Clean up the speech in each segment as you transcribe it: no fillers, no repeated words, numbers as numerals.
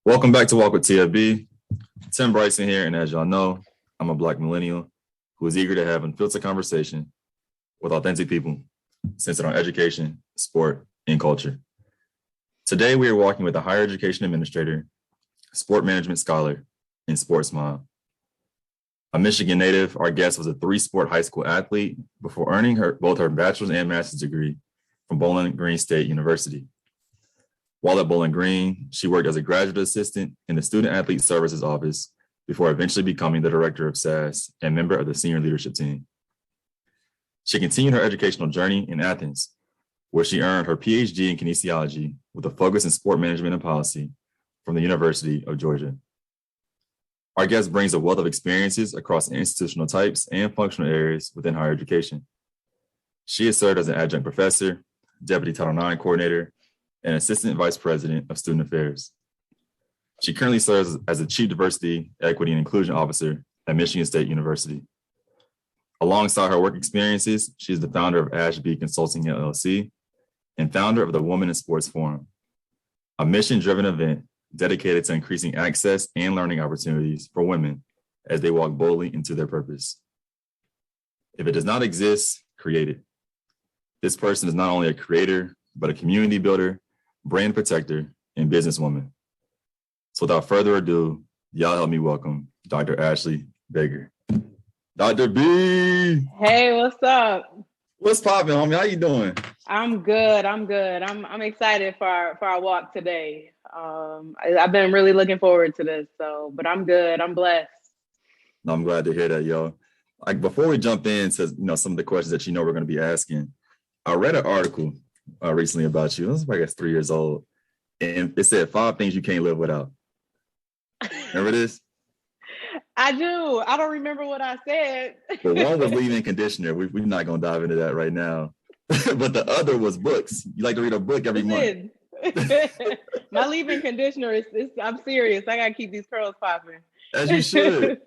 Welcome back to Walk with TFB. Tim Bryson here, and as y'all know, I'm a Black millennial who is eager to have an unfiltered conversation with authentic people centered on education, sport, and culture. Today, we are walking with a higher education administrator, sport management scholar, and sports mom. A Michigan native, our guest was a three-sport high school athlete before earning both her bachelor's and master's degree from Bowling Green State University. While at Bowling Green, she worked as a graduate assistant in the Student Athlete Services Office before eventually becoming the Director of SAS and member of the senior leadership team. She continued her educational journey in Athens, where she earned her PhD in Kinesiology with a focus in sport management and policy from the University of Georgia. Our guest brings a wealth of experiences across institutional types and functional areas within higher education. She has served as an adjunct professor, deputy Title IX coordinator, and Assistant Vice President of Student Affairs. She currently serves as the Chief Diversity, Equity, and Inclusion Officer at Michigan State University. Alongside her work experiences, she is the founder of Ashby Consulting LLC and founder of the Women in Sports Forum, a mission-driven event dedicated to increasing access and learning opportunities for women as they walk boldly into their purpose. If it does not exist, create it. This person is not only a creator, but a community builder, brand protector, and businesswoman. So without further ado, y'all help me welcome Dr. Ashley Baker. Dr. B. Hey, what's up? What's poppin', homie? How you doing? I'm good. I'm excited for our walk today. I've been really looking forward to this. But I'm good. I'm blessed. No, I'm glad to hear that, yo. Like before we jump into some of the questions that we're going to be asking, I read an article recently about you. It was, I guess, 3 years old, and it said 5 things you can't live without. Remember this? I do. I don't remember what I said. Well, one was leave-in conditioner. We're not going to dive into that right now. But the other was books. You like to read a book every month. My leave-in conditioner is I'm serious. I got to keep these curls popping. As you should.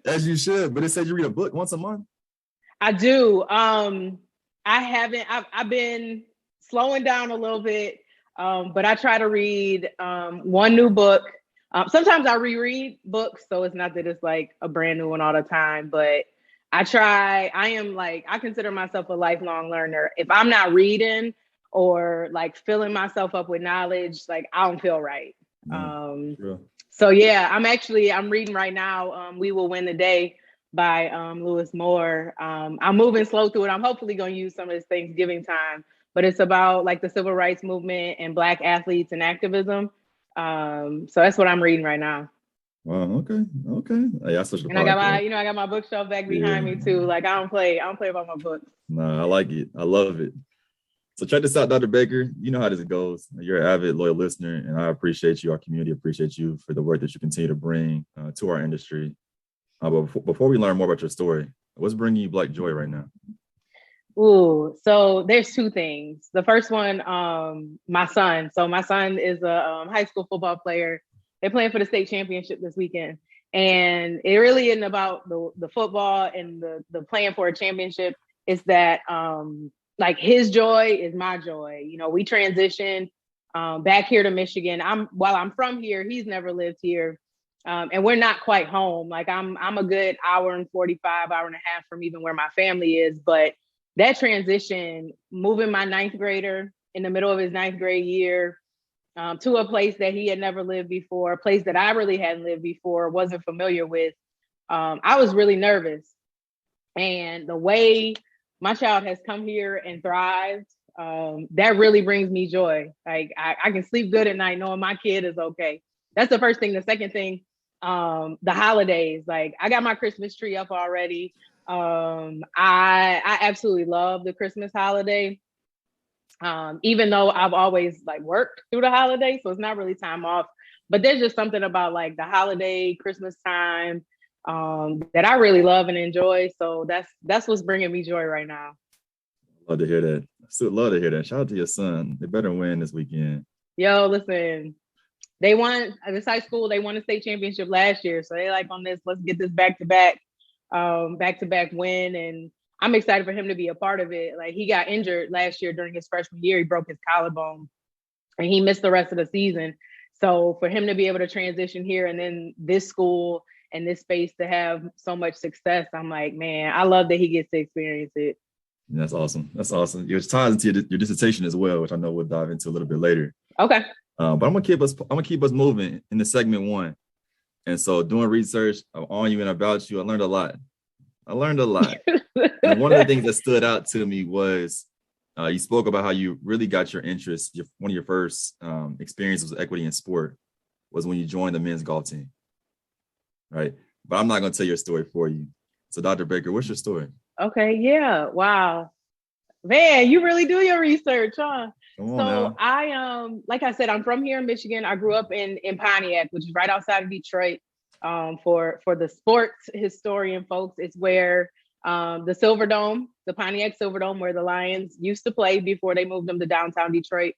But it says you read a book once a month. I do. I haven't. I've been slowing down a little bit, but I try to read one new book. Sometimes I reread books, so it's not that it's like a brand new one all the time, but I consider myself a lifelong learner. If I'm not reading or like filling myself up with knowledge, like I don't feel right. Sure. So yeah, I'm reading right now, We Will Win the Day by Lewis Moore. I'm moving slow through it. I'm hopefully going to use some of this Thanksgiving time, but it's about like the civil rights movement and Black athletes and activism. So that's what I'm reading right now. Wow. Okay. Hey, and I got my bookshelf back behind me too. Like I don't play about my books. No, I like it. I love it. So check this out, Dr. Baker. You know how this goes. You're an avid, loyal listener, and I appreciate you. Our community appreciates you for the work that you continue to bring to our industry. But before we learn more about your story, what's bringing you Black joy right now? Ooh, so there's 2 things. The first one, my son. So my son is a high school football player. They're playing for the state championship this weekend. And it really isn't about the football and the playing for a championship. It's that like his joy is my joy. You know, we transitioned back here to Michigan. While I'm from here, he's never lived here. And we're not quite home. Like I'm a good hour and 45, hour and a half from even where my family is. But that transition, moving my 9th grader in the middle of his 9th grade year to a place that he had never lived before, a place that I really hadn't lived before, wasn't familiar with, I was really nervous. And the way my child has come here and thrived, that really brings me joy. Like I can sleep good at night knowing my kid is okay. That's the first thing. The second thing, the holidays. Like I got my Christmas tree up already. I absolutely love the Christmas holiday. Even though I've always like worked through the holiday, so it's not really time off, but there's just something about like the holiday Christmas time that I really love and enjoy. So that's what's bringing me joy right now. Love to hear that. Still love to hear that. Shout out to your son. They better win this weekend. Yo, listen, they won this high school. They won a state championship last year, so they like on this. Let's get this back to back win, and I'm excited for him to be a part of it. Like he got injured last year during his freshman year. He broke his collarbone and he missed the rest of the season. So for him to be able to transition here and then this school and this space to have so much success, I'm like, man, I love that he gets to experience it. That's awesome. That's awesome. Which ties into your dissertation as well, which I know we'll dive into a little bit later. Okay. But I'm gonna keep us moving in the segment one. And so doing research on you and about you, I learned a lot. And one of the things that stood out to me was you spoke about how you really got your interest. One of your first experiences with equity in sport was when you joined the men's golf team, right? But I'm not going to tell your story for you. So Dr. Baker, what's your story? Okay, yeah, wow. Man, you really do your research, huh? So I like I said, I'm from here in Michigan. I grew up in Pontiac, which is right outside of Detroit. For the sports historian folks, it's where the Silverdome, the Pontiac Silverdome, where the Lions used to play before they moved them to downtown Detroit.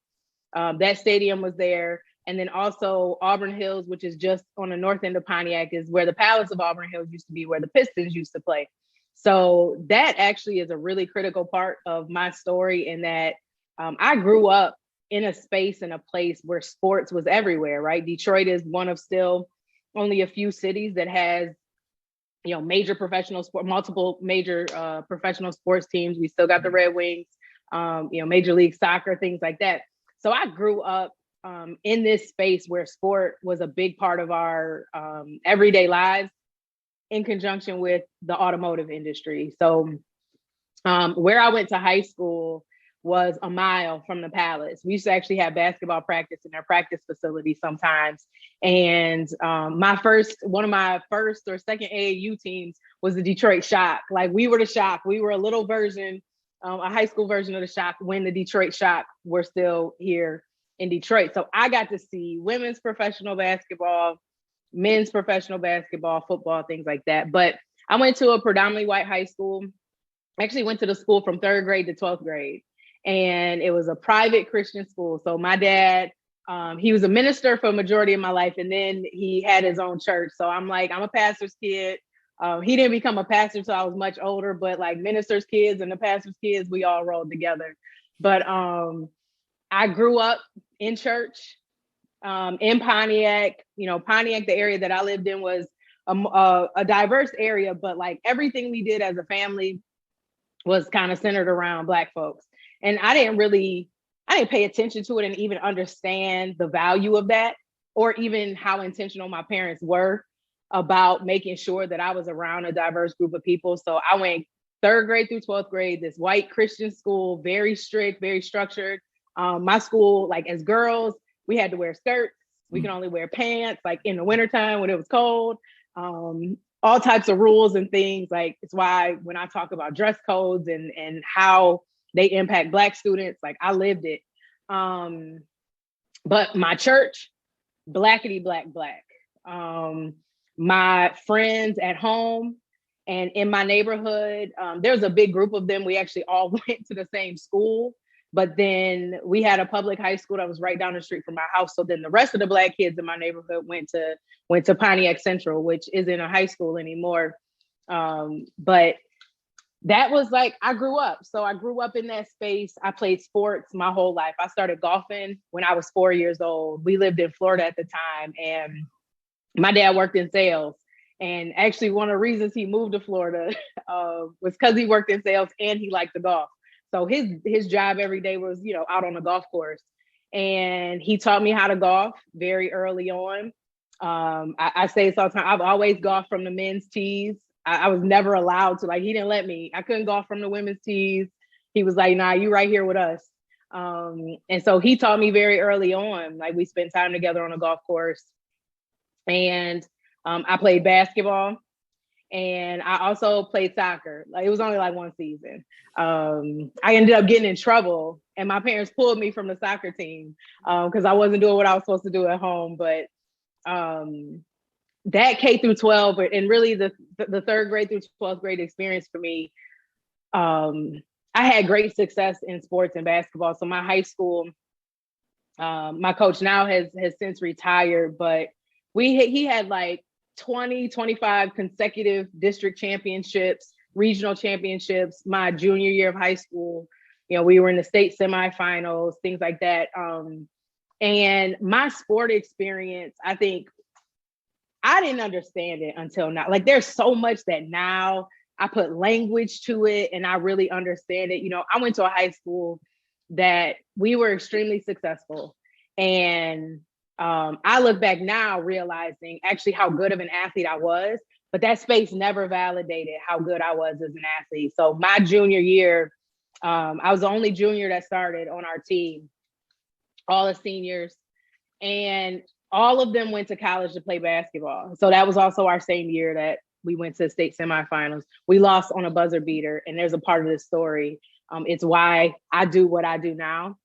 That stadium was there. And then also Auburn Hills, which is just on the north end of Pontiac, is where the Palace of Auburn Hills used to be, where the Pistons used to play. So that actually is a really critical part of my story, in that I grew up in a space and a place where sports was everywhere, right? Detroit is one of still only a few cities that has, major professional sport, multiple major professional sports teams. We still got the Red Wings, Major League Soccer, things like that. So I grew up in this space where sport was a big part of our everyday lives, in conjunction with the automotive industry. So where I went to high school was a mile from the Palace. We used to actually have basketball practice in their practice facility sometimes. And one of my first or second AAU teams was the Detroit Shock. Like, we were the Shock. We were a little version, a high school version of the Shock, when the Detroit Shock were still here in Detroit. So I got to see women's professional basketball, men's professional basketball, football, things like that. But I went to a predominantly white high school. I actually went to the school from 3rd grade to 12th grade. And it was a private Christian school. So my dad, he was a minister for a majority of my life. And then he had his own church. So I'm a pastor's kid. He didn't become a pastor until I was much older, but like ministers' kids and the pastor's kids, we all rolled together. But I grew up in church. In Pontiac, Pontiac, the area that I lived in was a diverse area, but like everything we did as a family was kind of centered around Black folks. And I didn't pay attention to it and even understand the value of that, or even how intentional my parents were about making sure that I was around a diverse group of people. So I went 3rd grade through 12th grade, this white Christian school, very strict, very structured. My school, like, as girls, we had to wear skirts. We can only wear pants, like in the wintertime when it was cold. All types of rules and things. Like, it's why when I talk about dress codes and how they impact Black students, like, I lived it. But my church, blackity black. My friends at home and in my neighborhood, there's a big group of them. We actually all went to the same school. But then we had a public high school that was right down the street from my house. So then the rest of the Black kids in my neighborhood went to Pontiac Central, which isn't a high school anymore. But that was like, I grew up. So I grew up in that space. I played sports my whole life. I started golfing when I was 4 years old. We lived in Florida at the time, and my dad worked in sales. And actually, one of the reasons he moved to Florida was because he worked in sales and he liked to golf. So his job every day was, out on the golf course. And he taught me how to golf very early on. I say this all the time. I've always golfed from the men's tees. I was never allowed to, he didn't let me. I couldn't golf from the women's tees. He was like, nah, you right here with us. And so he taught me very early on. Like, we spent time together on a golf course. And I played basketball. And I also played soccer. Like, it was only like one season. I ended up getting in trouble, and my parents pulled me from the soccer team because I wasn't doing what I was supposed to do at home. But that K through 12, and really the 3rd grade through 12th grade experience for me, I had great success in sports and basketball. So my high school, my coach now has since retired, but he had like 20, 25 consecutive district championships, regional championships. My junior year of high school, we were in the state semifinals, things like that. And my sport experience, I think I didn't understand it until now. Like there's so much that now I put language to it and I really understand it. You know, I went to a high school that we were extremely successful. And I look back now realizing actually how good of an athlete I was, but that space never validated how good I was as an athlete. So my junior year, I was the only junior that started on our team, all the seniors, and all of them went to college to play basketball. So that was also our same year that we went to state semifinals. We lost on a buzzer beater, and there's a part of the story. It's why I do what I do now.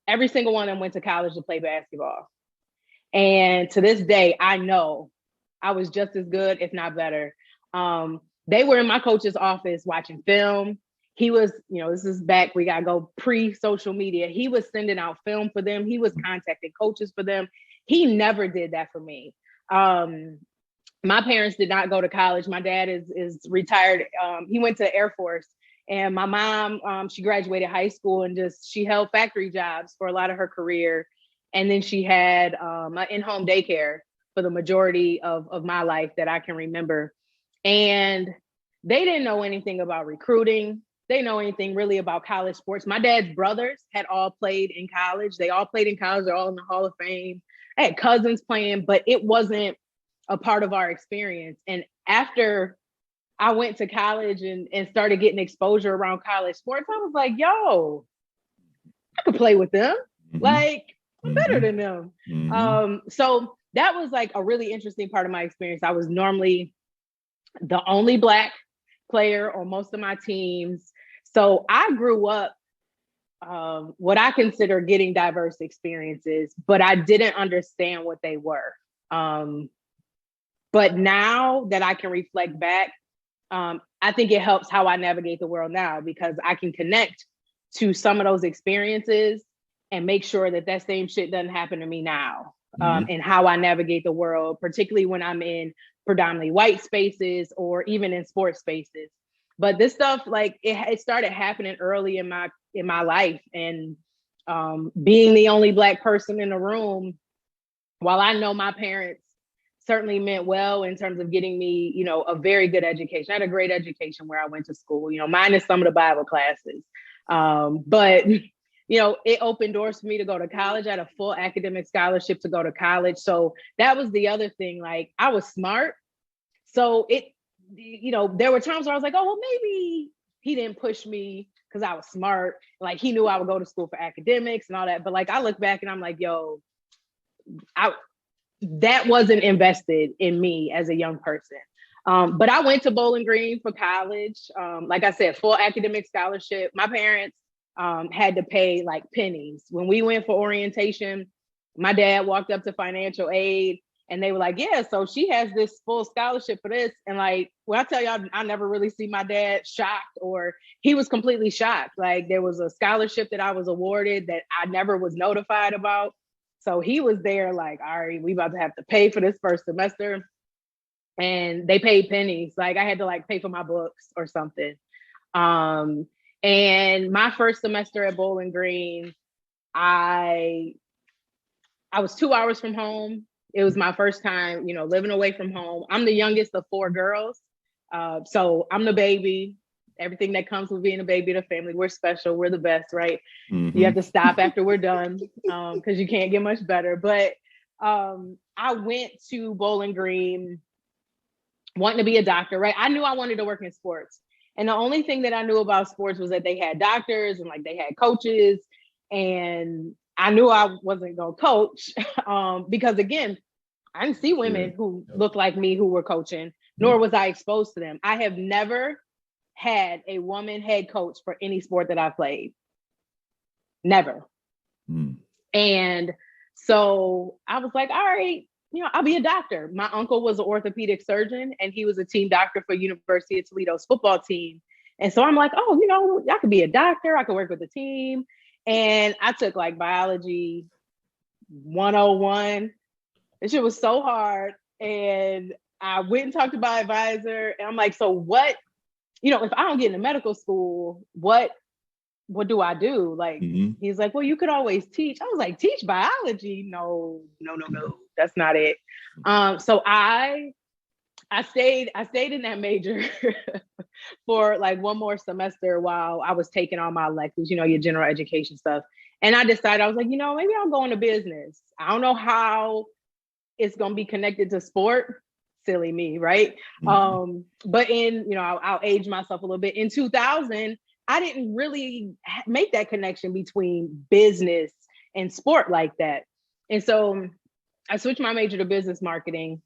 Every single one of them went to college to play basketball. And to this day, I know I was just as good, if not better. They were in my coach's office watching film. He was, you know, this is back, we got to go pre-social media. He was sending out film for them. He was contacting coaches for them. He never did that for me. My parents did not go to college. My dad is retired. He went to the Air Force. And my mom, she graduated high school and she held factory jobs for a lot of her career. And then she had an in-home daycare for the majority of my life that I can remember. And they didn't know anything about recruiting. They didn't know anything really about college sports. My dad's brothers had all played in college. They all played in college. They're all in the Hall of Fame. I had cousins playing, but it wasn't a part of our experience. And after I went to college and started getting exposure around college sports, I was like, yo, I could play with them. Like, I'm better than them. So that was like a really interesting part of my experience. I was normally the only Black player on most of my teams. So I grew up what I consider getting diverse experiences, but I didn't understand what they were. But now that I can reflect back, I think it helps how I navigate the world now, because I can connect to some of those experiences and make sure that that same shit doesn't happen to me now. And how I navigate the world, particularly when I'm in predominantly white spaces or even in sports spaces. But this stuff, like it started happening early in my life, and being the only Black person in the room, while I know my parents certainly meant well in terms of getting me, you know, a very good education. I had a great education where I went to school, you know, minus some of the Bible classes. But, you know, it opened doors for me to go to college. I had a full academic scholarship to go to college. So that was the other thing. Like, I was smart. So you know, there were times where I was like, oh, well, maybe he didn't push me because I was smart. Like, he knew I would go to school for academics and all that. But like, I look back and I'm like, yo, that wasn't invested in me as a young person. But I went to Bowling Green for college. Like I said, full academic scholarship. My parents had to pay like pennies. When we went for orientation, my dad walked up to financial aid and they were like, yeah, so she has this full scholarship for this. And like, when I tell y'all, I never really see my dad shocked, or he was completely shocked. Like, there was a scholarship that I was awarded that I never was notified about. So he was there like, all right, we about to have to pay for this first semester. And they paid pennies. Like, I had to like pay for my books or something. And my first semester at Bowling Green, I was 2 hours from home. It was my first time, you know, living away from home. I'm the youngest of 4 girls. So I'm the baby. Everything that comes with being a baby of the family. We're special. We're the best, right? You have to stop after we're done because you can't get much better. But I went to Bowling Green wanting to be a doctor, right? I knew I wanted to work in sports. And the only thing that I knew about sports was that they had doctors and like they had coaches. And I knew I wasn't going to coach because, again, I didn't see women who looked like me who were coaching, nor was I exposed to them. I have never had a woman head coach for any sport that I played. Never. And so I was like, all right, you know, I'll be a doctor. My uncle was an orthopedic surgeon and he was a team doctor for University of Toledo's football team. And so I'm like, oh, you know, I could be a doctor. I could work with the team. And I took like biology 101. This shit was so hard. And I went and talked to my advisor and I'm like, so what, you know, if I don't get into medical school, what what do I do? Like, he's like, well, you could always teach. I was like, teach biology? No, that's not it. So I stayed in that major for like one more semester while I was taking all my electives, your general education stuff. And I decided, I was like, maybe I'll go into business. I don't know how it's going to be connected to sport. Silly me, right? But I'll age myself a little bit. In 2000, I didn't really make that connection between business and sport like that. And so I switched my major to business marketing.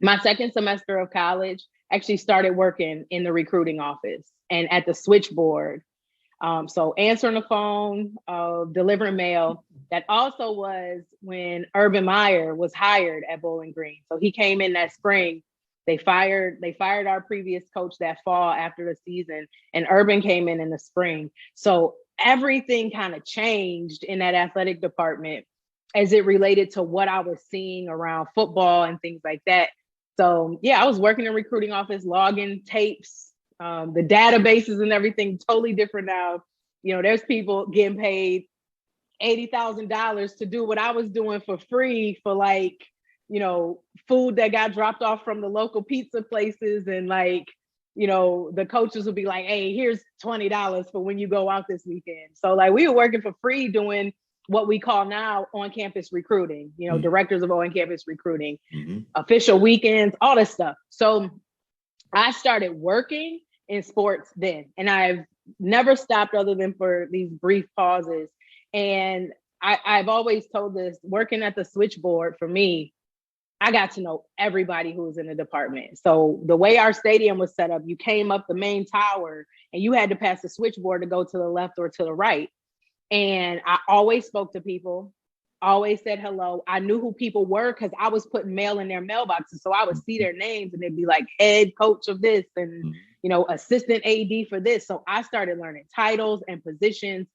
My second semester of college, actually started working in the recruiting office and at the switchboard. So answering the phone, delivering mail. That also was when Urban Meyer was hired at Bowling Green. So he came in that spring. They fired our previous coach that fall after the season, and Urban came in the spring. So everything kind of changed in that athletic department as it related to what I was seeing around football and things like that. So yeah, I was working in recruiting office, logging tapes, the databases and everything totally different now. There's people getting paid $80,000 to do what I was doing for free for like, food that got dropped off from the local pizza places. And like, the coaches would be like, hey, here's $20 for when you go out this weekend. So like we were working for free doing what we call now on-campus recruiting, directors of on-campus recruiting, official weekends, all this stuff. So I started working in sports then, and I've never stopped other than for these brief pauses. And I've always told this, working at the switchboard for me, I got to know everybody who was in the department. So the way our stadium was set up, you came up the main tower and you had to pass the switchboard to go to the left or to the right. And I always spoke to people, always said hello. I knew who people were because I was putting mail in their mailboxes. So I would see their names and they'd be like head coach of this and, assistant AD for this. So I started learning titles and positions.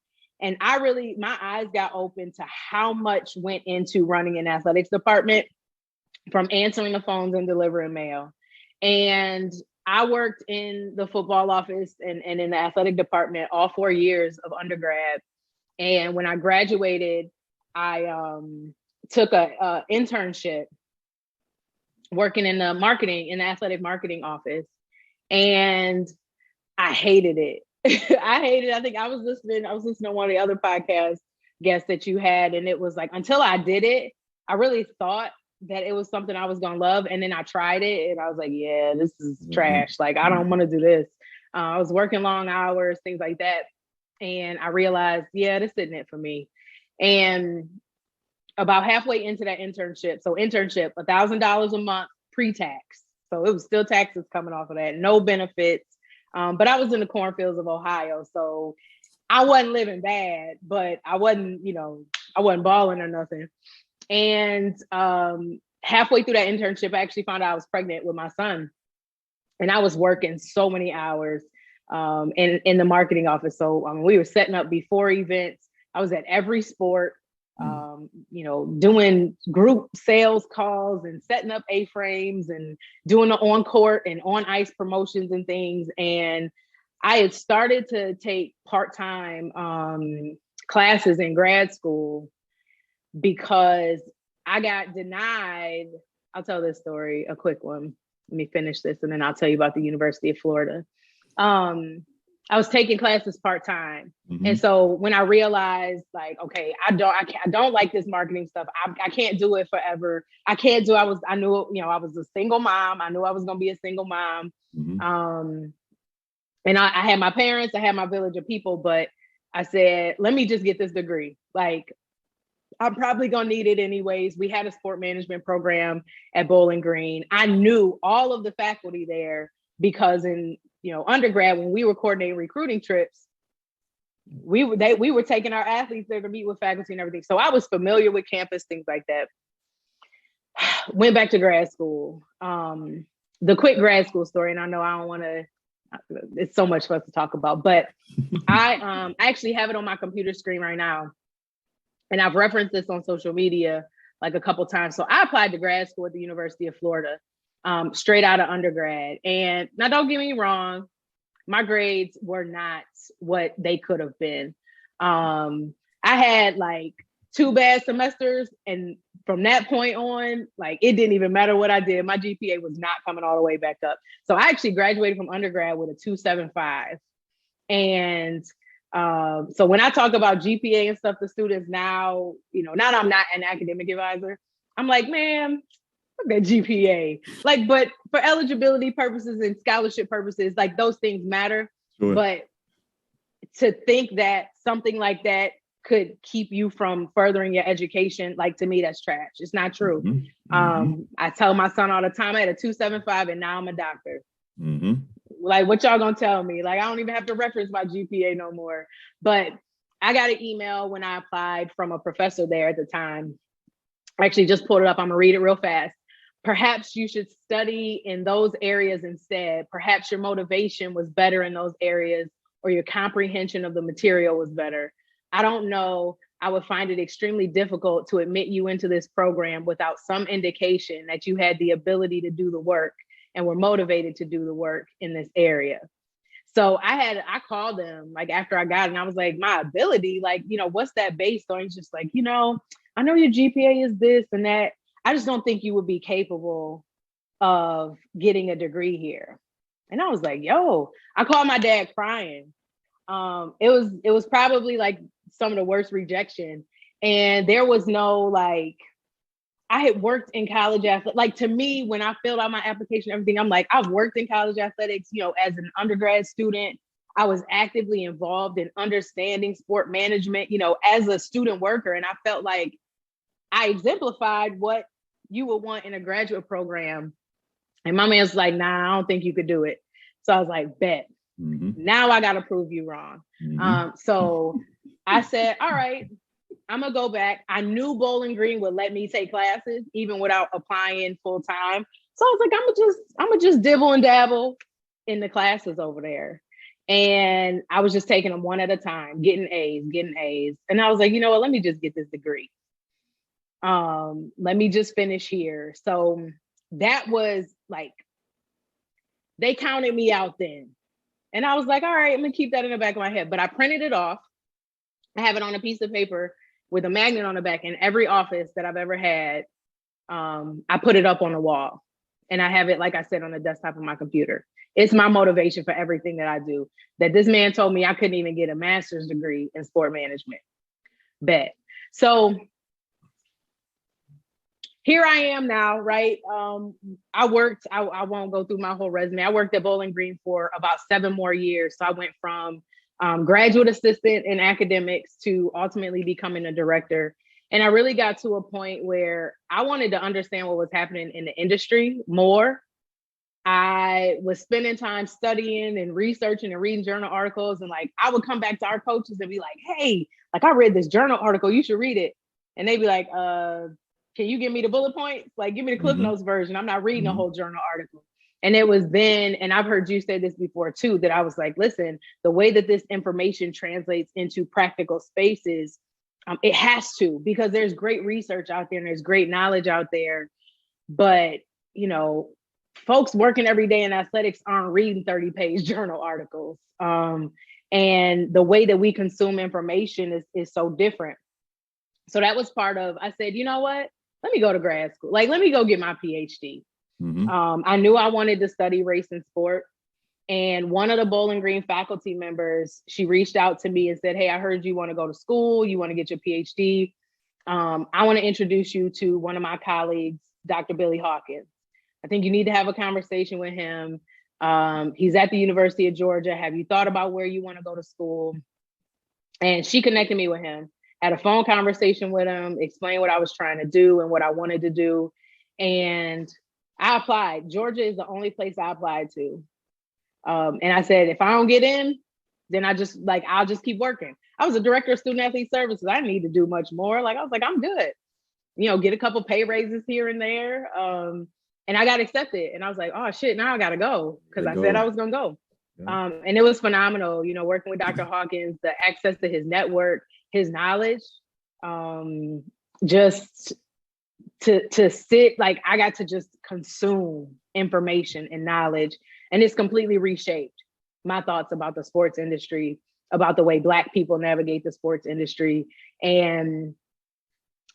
And my eyes got open to how much went into running an athletics department, from answering the phones and delivering mail. And I worked in the football office and in the athletic department all 4 years of undergrad. And when I graduated, I took a internship working in the athletic marketing office. And I hated it. I think I was listening to one of the other podcast guests that you had. And it was like, until I did it, I really thought that it was something I was going to love. And then I tried it and I was like, yeah, this is trash. Like, I don't want to do this. I was working long hours, things like that. And I realized, yeah, this isn't it for me. And about halfway into that internship, $1,000 a month pre-tax. So it was still taxes coming off of that, no benefits. But I was in the cornfields of Ohio. So I wasn't living bad, but I wasn't balling or nothing. And halfway through that internship, I actually found out I was pregnant with my son. And I was working so many hours in the marketing office. So we were setting up before events. I was at every sport, doing group sales calls and setting up A-frames and doing the on-court and on-ice promotions and things. And I had started to take part-time classes in grad school because I got denied. I'll tell this story, a quick one. Let me finish this and then I'll tell you about the University of Florida. I was taking classes part-time. And so when I realized like, okay, I don't like this marketing stuff. I can't do it forever. I knew, I was a single mom. I knew I was going to be a single mom. And I had my parents, I had my village of people, but I said, let me just get this degree. Like, I'm probably going to need it anyways. We had a sport management program at Bowling Green. I knew all of the faculty there because in undergrad, when we were coordinating recruiting trips, we were taking our athletes there to meet with faculty and everything. So I was familiar with campus, things like that. Went back to grad school. The quick grad school story, and I know I don't want to, it's so much for us to talk about, but I actually have it on my computer screen right now. And I've referenced this on social media like a couple times. So I applied to grad school at the University of Florida, straight out of undergrad. And now don't get me wrong, my grades were not what they could have been. I had like 2 bad semesters, and from that point on, like it didn't even matter what I did. My GPA was not coming all the way back up. So I actually graduated from undergrad with a 2.75. And so when I talk about GPA and stuff to students now, now that I'm not an academic advisor, I'm like, man, fuck that GPA. Like, but for eligibility purposes and scholarship purposes, like those things matter. Sure. But to think that something like that could keep you from furthering your education, like to me, that's trash. It's not true. I tell my son all the time, I had a 2.75 and now I'm a doctor. Like, what y'all gonna tell me? Like, I don't even have to reference my GPA no more. But I got an email when I applied from a professor there at the time. I actually just pulled it up. I'm gonna read it real fast. Perhaps you should study in those areas instead. Perhaps your motivation was better in those areas, or your comprehension of the material was better. I don't know. I would find it extremely difficult to admit you into this program without some indication that you had the ability to do the work and were motivated to do the work in this area. So I called them like after I got it, and I was like, my ability, like, what's that based on? He's just like, I know your GPA is this and that. I just don't think you would be capable of getting a degree here. And I was like, yo, I called my dad crying. It was probably like some of the worst rejection. And there was no like, I had worked in college athletics. Like, to me, when I filled out my application, everything, I'm like, I've worked in college athletics, as an undergrad student. I was actively involved in understanding sport management, as a student worker. And I felt like I exemplified what you would want in a graduate program. And my man's like, nah, I don't think you could do it. So I was like, bet. Now I got to prove you wrong. So I said, all right, I'm gonna go back. I knew Bowling Green would let me take classes even without applying full time. So I was like, I'm gonna just dibble and dabble in the classes over there. And I was just taking them one at a time, getting A's. And I was like, you know what, let me just get this degree. Let me just finish here. So that was like, they counted me out then. And I was like, all right, I'm gonna keep that in the back of my head. But I printed it off. I have it on a piece of paper with a magnet on the back. In every office that I've ever had, I put it up on the wall. And I have it, like I said, on the desktop of my computer. It's my motivation for everything that I do. That this man told me I couldn't even get a master's degree in sport management. Bet. So here I am now, right? I won't go through my whole resume. I worked at Bowling Green for about 7 more years. So I went from graduate assistant in academics to ultimately becoming a director. And I really got to a point where I wanted to understand what was happening in the industry more. I was spending time studying and researching and reading journal articles. And like, I would come back to our coaches and be like, hey, like I read this journal article, you should read it. And they'd be like, can you give me the bullet points? Like, give me the Cliff Notes version. I'm not reading a whole journal article. And it was then, and I've heard you say this before too, that I was like, listen, the way that this information translates into practical spaces, it has to, because there's great research out there and there's great knowledge out there. But, folks working every day in athletics aren't reading 30-page journal articles. And the way that we consume information is so different. So that was part of, I said, you know what? Let me go to grad school. Like, let me go get my PhD. I knew I wanted to study race and sport. And one of the Bowling Green faculty members, she reached out to me and said, hey, I heard you want to go to school. You want to get your PhD. I want to introduce you to one of my colleagues, Dr. Billy Hawkins. I think you need to have a conversation with him. He's at the University of Georgia. Have you thought about where you want to go to school? And she connected me with him, had a phone conversation with him, explained what I was trying to do and what I wanted to do. And I applied. Georgia is the only place I applied to. And I said, if I don't get in, then I'll just keep working. I was a director of student athlete services. I didn't need to do much more. Like, I was like, I'm good. Get a couple pay raises here and there. And I got accepted. And I was like, oh shit, now I gotta go. Cause I said I was gonna go. Yeah. And it was phenomenal, working with Dr. Hawkins, the access to his network, his knowledge, just to sit, like I got to just consume information and knowledge, and it's completely reshaped. my thoughts about the sports industry, about the way Black people navigate the sports industry. And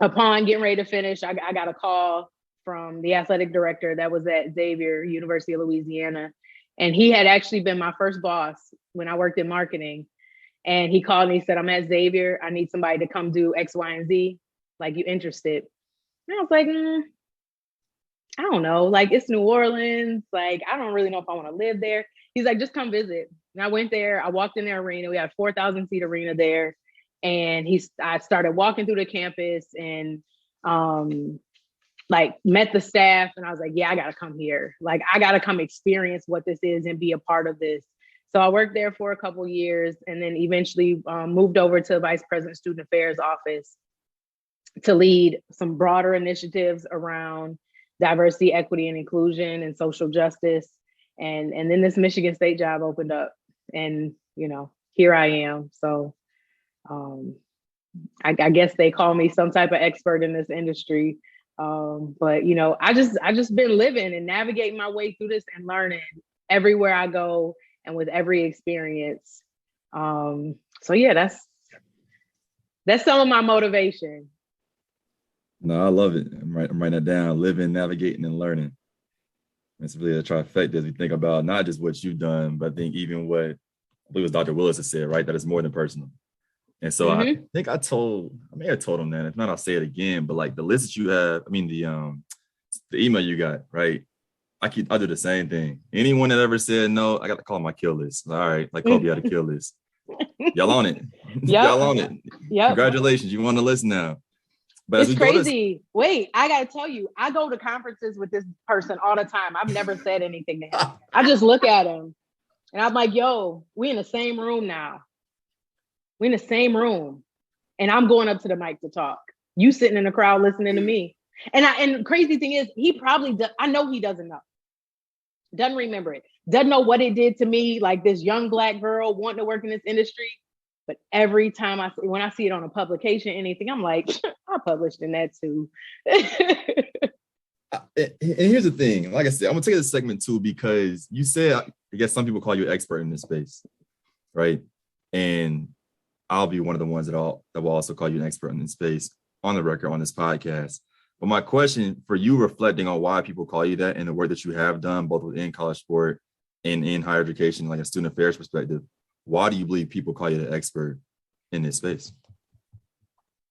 upon getting ready to finish, I got a call from the athletic director that was at Xavier, University of Louisiana. And he had actually been my first boss when I worked in marketing. And he called me, he said, I'm at Xavier. I need somebody to come do X, Y, and Z. Like, you interested? And I was like, I don't know. Like, it's New Orleans. Like, I don't really know if I want to live there. He's like, just come visit. And I went there. I walked in the arena. We had a 4,000 seat arena there. And I started walking through the campus and like met the staff. And I was like, yeah, I got to come here. Like, I got to come experience what this is and be a part of this. So I worked there for a couple of years and then eventually moved over to Vice President Student Affairs office to lead some broader initiatives around diversity, equity, and inclusion and social justice. And then this Michigan State job opened up and, here I am. So I guess they call me some type of expert in this industry. But, I just been living and navigating my way through this and learning everywhere I go and with every experience. So yeah, that's some of my motivation. No, I love it. I'm writing that down, living, navigating, and learning. It's really a trifecta as we think about not just what you've done, but I think even what I believe it was Dr. Willis has said, right? That it's more than personal. And so I think I may have told him that. If not, I'll say it again. But like the list that you have, the email you got, right? I do the same thing. Anyone that ever said no, I got to call my kill list. All right, like Kobe had a kill list. Y'all on it. Yep. Y'all on it. Yep. Congratulations, you on the list now. But it's crazy. Wait, I gotta tell you, I go to conferences with this person all the time. I've never said anything to him. I just look at him and I'm like, yo, we in the same room now. We in the same room. And I'm going up to the mic to talk. You sitting in the crowd listening to me. And the crazy thing is, he probably does. I know he doesn't know. Doesn't remember it. Doesn't know what it did to me, like this young Black girl wanting to work in this industry. But every time when I see it on a publication, anything, I'm like, I published in that too. And here's the thing. Like I said, I'm gonna take this segment too, because you said, I guess some people call you an expert in this space, right? And I'll be one of the ones that will also call you an expert in this space on the record on this podcast. But my question for you, reflecting on why people call you that and the work that you have done, both within college sport and in higher education, like a student affairs perspective, why do you believe people call you the expert in this space?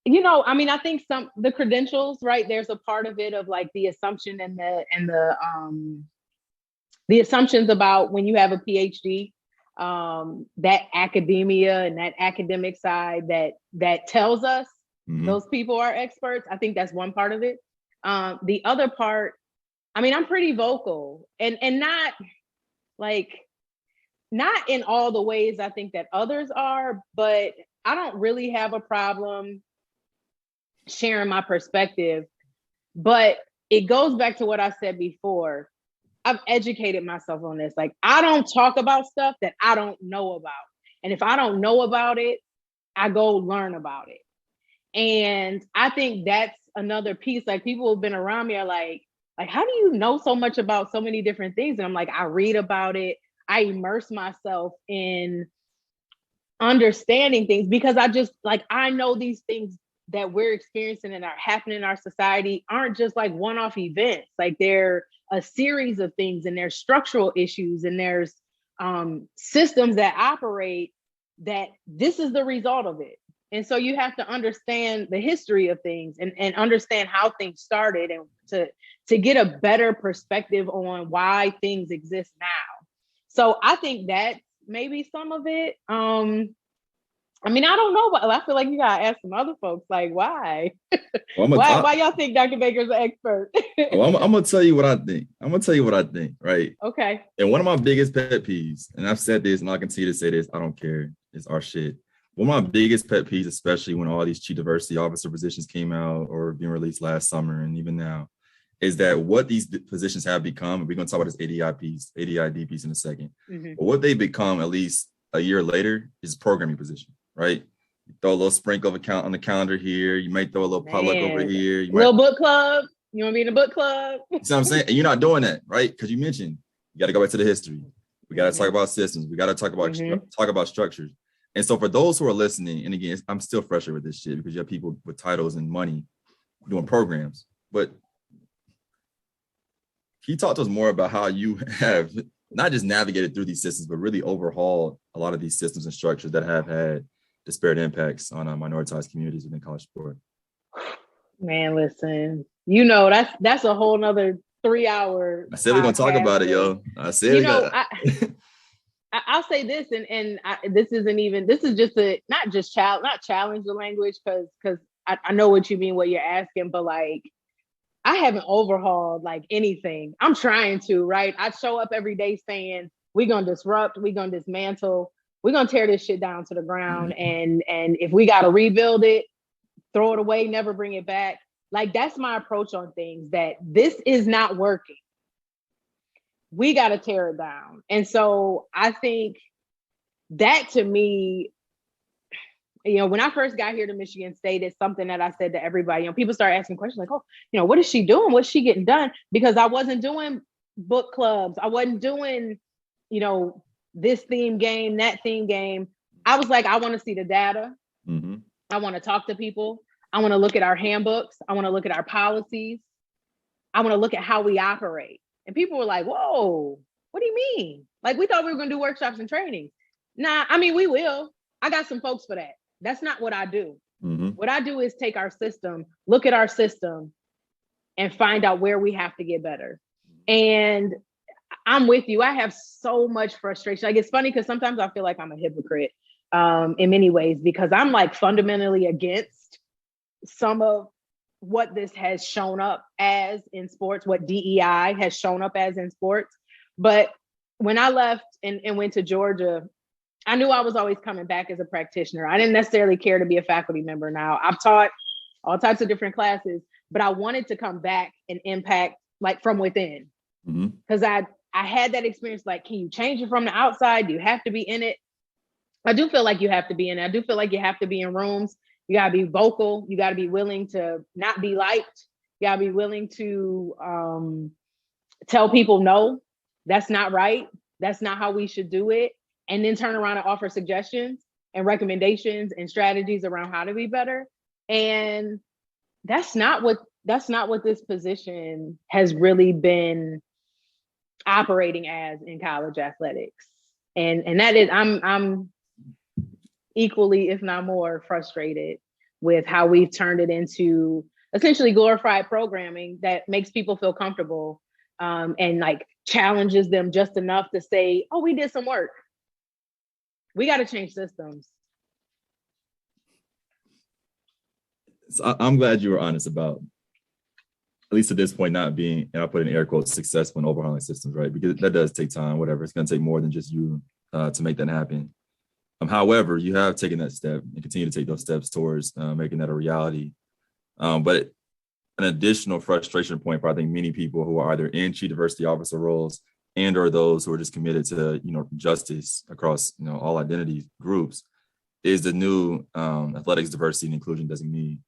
I think the credentials, right? There's a part of it of like the assumption and the assumptions about when you have a PhD, that academia and that academic side that tells us those people are experts. I think that's one part of it. The other part, I'm pretty vocal and not like, not in all the ways I think that others are, but I don't really have a problem sharing my perspective. But it goes back to what I said before. I've educated myself on this. Like, I don't talk about stuff that I don't know about. And if I don't know about it, I go learn about it. And I think that's another piece. Like, people who've been around me are like, how do you know so much about so many different things? And I'm like, I read about it. I immerse myself in understanding things because I know these things that we're experiencing and are happening in our society aren't just like one-off events. Like, they're a series of things and there's structural issues and there's systems that operate that this is the result of it. And so you have to understand the history of things and understand how things started and to get a better perspective on why things exist now. So I think that's maybe some of it. I don't know, but I feel like you gotta ask some other folks, like, why? Well, why y'all think Dr. Baker's an expert? Well, I'm gonna tell you what I think. Right? Okay. And one of my biggest pet peeves, and I've said this, and I'll continue to say this, I don't care. It's our shit. One of my biggest pet peeves, especially when all these chief diversity officer positions came out or being released last summer and even now, is that what these positions have become, and we're going to talk about this ADI piece in a second, but what they become at least a year later is programming position, right? You throw a little sprinkle of on the calendar here, you might throw a little potluck over here. Little book club, you want to be in a book club? You see what I'm saying? And you're not doing that, right? Because you mentioned, you got to go back to the history. We got to talk about systems. We got to talk about structures. And so for those who are listening, and again, I'm still frustrated with this shit because you have people with titles and money doing programs. But can you talk to us more about how you have not just navigated through these systems, but really overhauled a lot of these systems and structures that have had disparate impacts on minoritized communities within college sport? Man, listen, you know, that's a whole nother 3 hour. I said we're gonna talk about it, yo. I said, you know, I'll say this, and this is just not challenge the language, because I know what you mean, what you're asking, but like, I haven't overhauled like anything. I'm trying to, right? I show up every day saying, we're gonna disrupt, we're gonna dismantle, we're gonna tear this shit down to the ground. And if we gotta rebuild it, throw it away, never bring it back. Like, that's my approach on things, that this is not working. We gotta tear it down. And so I think that, to me, you know, when I first got here to Michigan State, it's something that I said to everybody. You know, people start asking questions like, oh, you know, what is she doing? What's she getting done? Because I wasn't doing book clubs. I wasn't doing, you know, this theme game, that theme game. I was like, I want to see the data. Mm-hmm. I want to talk to people. I want to look at our handbooks. I want to look at our policies. I want to look at how we operate. And people were like, whoa, what do you mean? Like, we thought we were going to do workshops and trainings. Nah, I mean, we will. I got some folks for that. That's not what I do. Mm-hmm. What I do is take our system, look at our system, and find out where we have to get better. And I'm with you. I have so much frustration. Like, it's funny because sometimes I feel like I'm a hypocrite in many ways, because I'm like fundamentally against some of what this has shown up as in sports, what DEI has shown up as in sports. But when I left and went to Georgia, I knew I was always coming back as a practitioner. I didn't necessarily care to be a faculty member now. I've taught all types of different classes, but I wanted to come back and impact like from within. Because I had that experience, like, can you change it from the outside? Do you have to be in it? I do feel like you have to be in it. I do feel like you have to be in rooms. You gotta be vocal. You gotta be willing to not be liked. You gotta be willing to tell people, no, that's not right. That's not how we should do it. And then turn around and offer suggestions and recommendations and strategies around how to be better. And that's not what this position has really been operating as in college athletics. And that is, I'm equally, if not more, frustrated with how we've turned it into essentially glorified programming that makes people feel comfortable and like challenges them just enough to say, oh, we did some work. We got to change systems. So I'm glad you were honest about, at least at this point, not being, and I put in air quotes, successful in overhauling systems, right? Because that does take time, whatever. It's going to take more than just you to make that happen. However, you have taken that step and continue to take those steps towards making that a reality. But an additional frustration point for, I think, many people who are either in chief diversity officer roles and or those who are just committed to, you know, justice across, you know, all identity groups, is the new athletics diversity and inclusion designee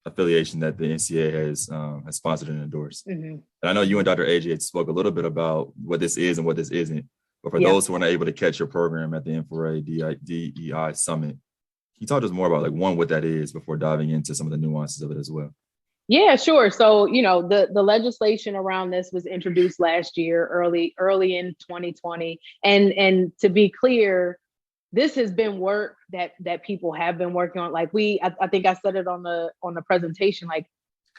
affiliation that the NCAA has sponsored and endorsed. Mm-hmm. And I know you and Dr. AJ spoke a little bit about what this is and what this isn't. But for those who are not able to catch your program at the Infrared DEI Summit, can you talk to us more about, like, one, what that is before diving into some of the nuances of it as well? Yeah, sure. So, you know, the legislation around this was introduced last year, early in 2020. And to be clear, this has been work that people have been working on. Like, I think I said it on the presentation, like,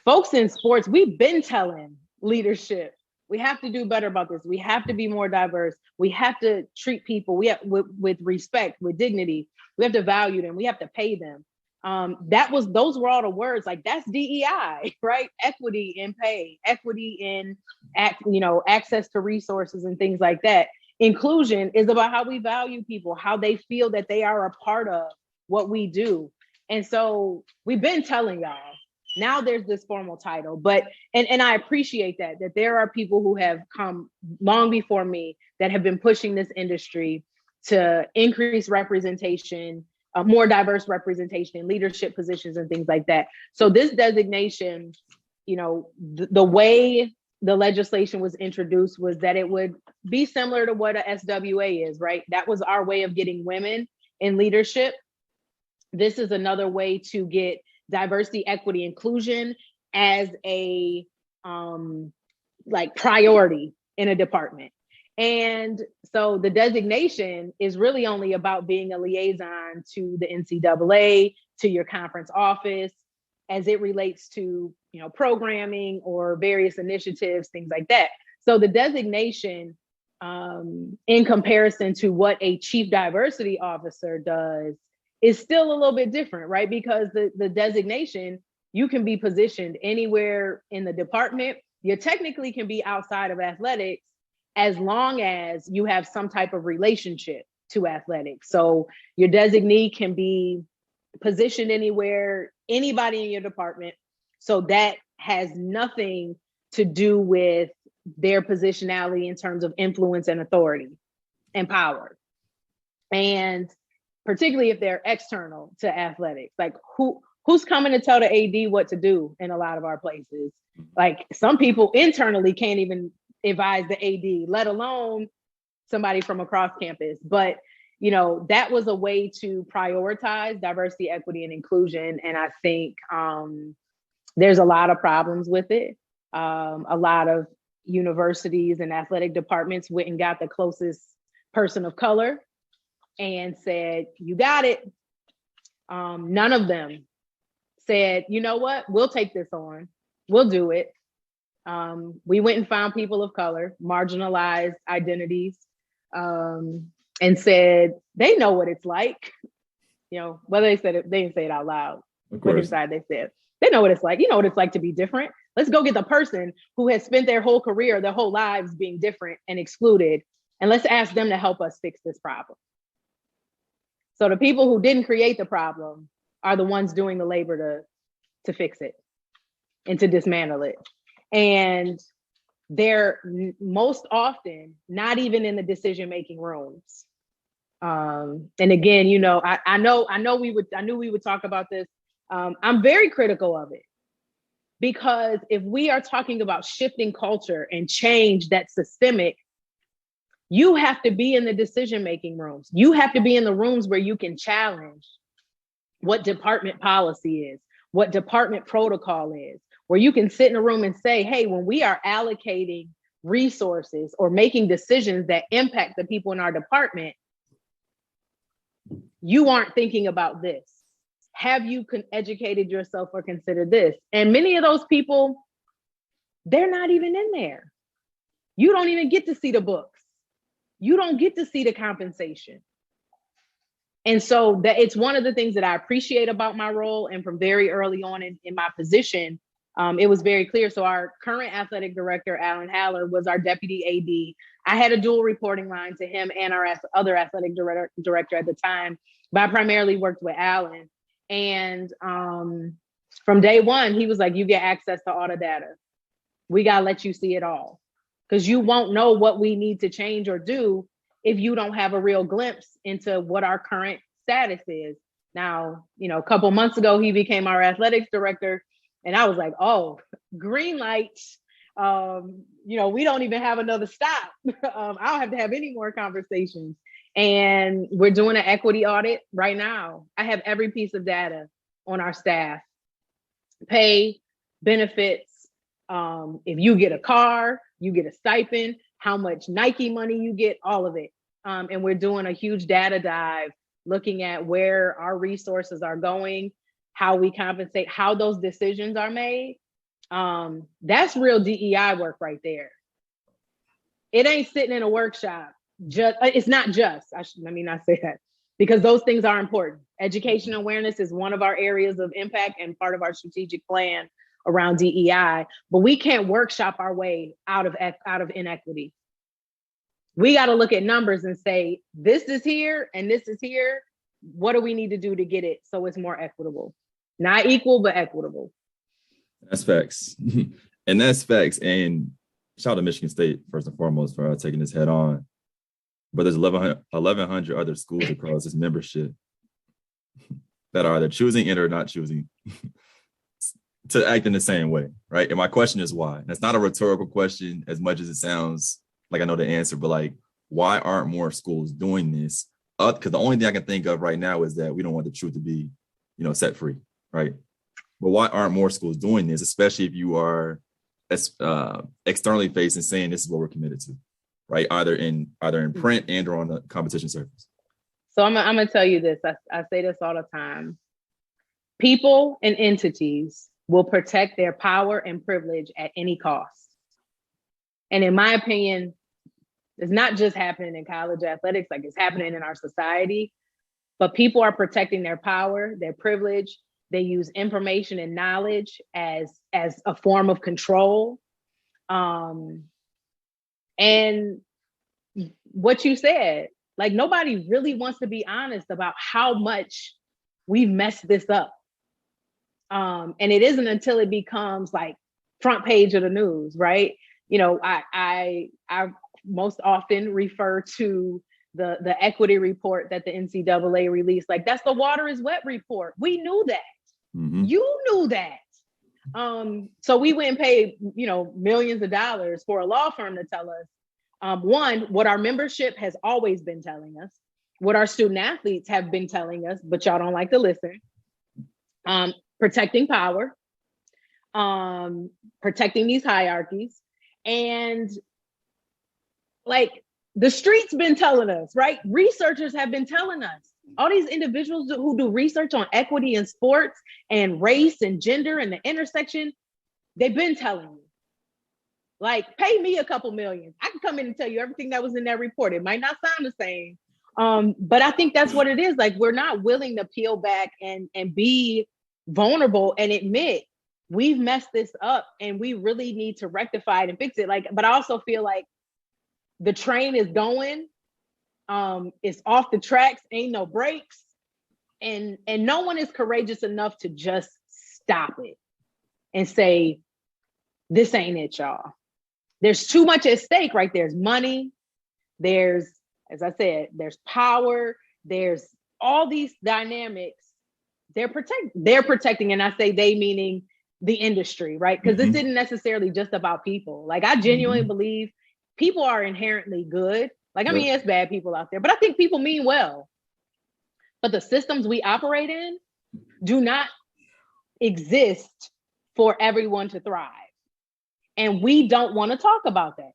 folks in sports, we've been telling leadership, we have to do better about this. We have to be more diverse. We have to treat people with respect, with dignity. We have to value them. We have to pay them. Those were all the words. Like, that's DEI, right? Equity in pay, equity in access to resources and things like that. Inclusion is about how we value people, how they feel that they are a part of what we do. And so we've been telling y'all. Now there's this formal title, but and I appreciate that there are people who have come long before me that have been pushing this industry to increase representation, more diverse representation in leadership positions and things like that. So this designation, you know, the way the legislation was introduced was that it would be similar to what a SWA is, right? That was our way of getting women in leadership. This is another way to get diversity, equity, inclusion as a priority in a department. And so the designation is really only about being a liaison to the NCAA, to your conference office, as it relates to, programming or various initiatives, things like that. So the designation, in comparison to what a chief diversity officer does, is still a little bit different, right? Because the designation, you can be positioned anywhere in the department. You technically can be outside of athletics as long as you have some type of relationship to athletics. So your designee can be positioned anywhere, anybody in your department. So that has nothing to do with their positionality in terms of influence and authority and power. And particularly if they're external to athletics, like who's coming to tell the AD what to do in a lot of our places? Like some people internally can't even advise the AD, let alone somebody from across campus. But, that was a way to prioritize diversity, equity, and inclusion. And I think there's a lot of problems with it. A lot of universities and athletic departments went and got the closest person of color and said, you got it. None of them said, you know what, we'll take this on. We'll do it. We went and found people of color, marginalized identities, and said, they know what it's like. Whether they said it, they didn't say it out loud, but inside they said, they know what it's like. You know what it's like to be different. Let's go get the person who has spent their whole career, their whole lives being different and excluded, and let's ask them to help us fix this problem. So the people who didn't create the problem are the ones doing the labor to fix it and to dismantle it. And they're most often not even in the decision-making rooms. And again, I knew we would talk about this. I'm very critical of it, because if we are talking about shifting culture and change that's systemic, you have to be in the decision-making rooms. You have to be in the rooms where you can challenge what department policy is, what department protocol is, where you can sit in a room and say, hey, when we are allocating resources or making decisions that impact the people in our department, you aren't thinking about this. Have you educated yourself or considered this? And many of those people, they're not even in there. You don't even get to see the books. You don't get to see the compensation. And so that it's one of the things that I appreciate about my role. And from very early on in my position, it was very clear. So our current athletic director, Alan Haller, was our deputy AD. I had a dual reporting line to him and our other athletic director at the time, but I primarily worked with Alan. And from day one, he was like, you get access to all the data. We got to let you see it all, because you won't know what we need to change or do if you don't have a real glimpse into what our current status is. Now, a couple months ago, he became our athletics director. And I was like, oh, green light. We don't even have another stop. I don't have to have any more conversations. And we're doing an equity audit right now. I have every piece of data on our staff: pay, benefits, if you get a car, you get a stipend, how much Nike money you get, all of it. And we're doing a huge data dive, looking at where our resources are going, how we compensate, how those decisions are made. That's real DEI work right there. It ain't sitting in a workshop. It's not just, let me not say that, because those things are important. Education awareness is one of our areas of impact and part of our strategic plan around DEI, but we can't workshop our way out of inequity. We got to look at numbers and say, this is here and this is here. What do we need to do to get it so it's more equitable? Not equal, but equitable. That's facts. And that's facts. And shout out to Michigan State, first and foremost, for taking this head on. But there's 1,100 other schools across this membership that are either choosing it or not choosing. to act in the same way, right? And my question is why? And it's not a rhetorical question as much as it sounds like I know the answer, but like, why aren't more schools doing this? Because the only thing I can think of right now is that we don't want the truth to be, set free, right? But why aren't more schools doing this, especially if you are externally facing, saying this is what we're committed to, right? Either in print and or on the competition surface. So I'm gonna tell you this. I say this all the time. People and entities will protect their power and privilege at any cost. And in my opinion, it's not just happening in college athletics, like it's happening in our society, but people are protecting their power, their privilege. They use information and knowledge as a form of control. And what you said, like nobody really wants to be honest about how much we've messed this up. And it isn't until it becomes like front page of the news, right? I most often refer to the equity report that the NCAA released. Like that's the water is wet report. We knew that. Mm-hmm. You knew that. So we went and paid, millions of dollars for a law firm to tell us, one, what our membership has always been telling us, what our student athletes have been telling us, but y'all don't like to listen. Protecting power, protecting these hierarchies, and like the streets been telling us, right? Researchers have been telling us. All these individuals who do research on equity in sports and race and gender and the intersection, they've been telling you. Like, pay me a couple million. I can come in and tell you everything that was in that report. It might not sound the same, but I think that's what it is. Like, we're not willing to peel back and be vulnerable and admit we've messed this up and we really need to rectify it and fix it. Like, but I also feel like the train is going, it's off the tracks, ain't no brakes, and no one is courageous enough to just stop it and say, this ain't it, y'all. There's too much at stake, right? There's money, there's, as I said, there's power, there's all these dynamics. They're protecting, and I say they meaning the industry, right? Because this isn't necessarily just about people. Like, I genuinely believe people are inherently good. Like, I mean, there's bad people out there, but I think people mean well. But the systems we operate in do not exist for everyone to thrive. And we don't want to talk about that.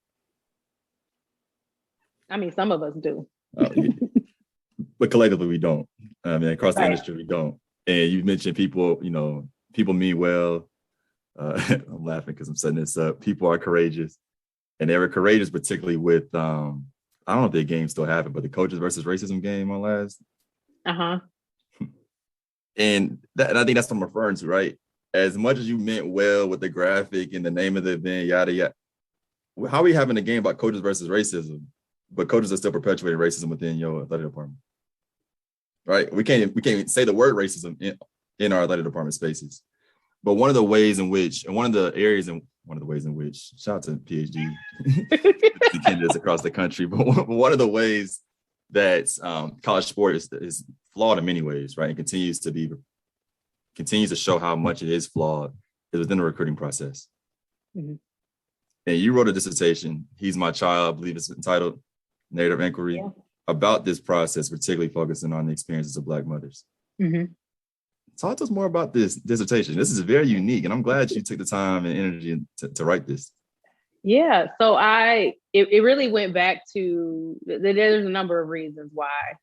I mean, some of us do. But collectively, we don't. I mean, across the industry, we don't. And you mentioned people, people mean well. I'm laughing because I'm setting this up. People are courageous. And they were courageous, particularly with, I don't know if the game still happened, but the coaches versus racism game on last. And I think that's what I'm referring to, right? As much as you meant well with the graphic and the name of the event, yada, yada. How are we having a game about coaches versus racism, but coaches are still perpetuating racism within your athletic department? Right? We can't even say the word racism in our athletic department spaces. But one of the ways in which, shout out to PhD candidates across the country, but one of the ways that college sport is flawed in many ways, right? And continues to show how much it is flawed is within the recruiting process. And you wrote a dissertation, He's My Child, I believe it's entitled Narrative Inquiry, about this process, particularly focusing on the experiences of Black mothers. Talk to us more about this dissertation. This is very unique, and I'm glad you took the time and energy to write this. Yeah, so it really went back to, there's a number of reasons why.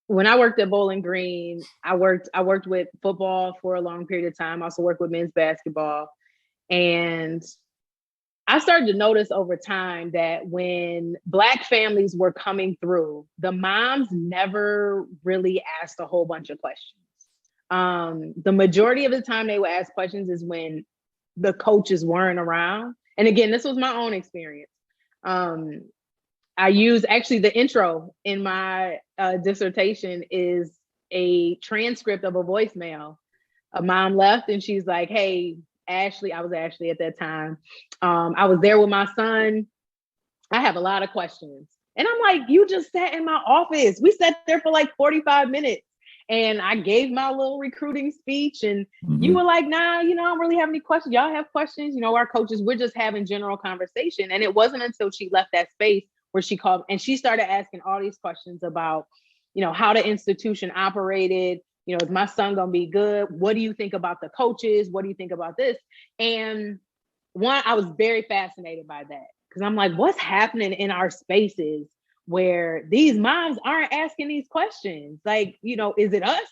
When I worked at Bowling Green, I worked with football for a long period of time. I also worked with men's basketball. And I started to notice over time that when Black families were coming through, the moms never really asked a whole bunch of questions. The majority of the time they would ask questions is when the coaches weren't around. And again, this was my own experience. I use actually the intro in my dissertation is a transcript of a voicemail. A mom left and she's like, hey, Ashley, I was Ashley at that time. I was there with my son. I have a lot of questions. And I'm like, you just sat in my office. We sat there for like 45 minutes And I gave my little recruiting speech, and Mm-hmm. you were like, nah, I don't really have any questions. Y'all have questions? Our coaches, we're just having general conversation. And it wasn't until she left that space where she called and she started asking all these questions about, how the institution operated. Is my son going to be good? What do you think about the coaches? What do you think about this? And one, I was very fascinated by that because I'm like, what's happening in our spaces where these moms aren't asking these questions? Like, is it us?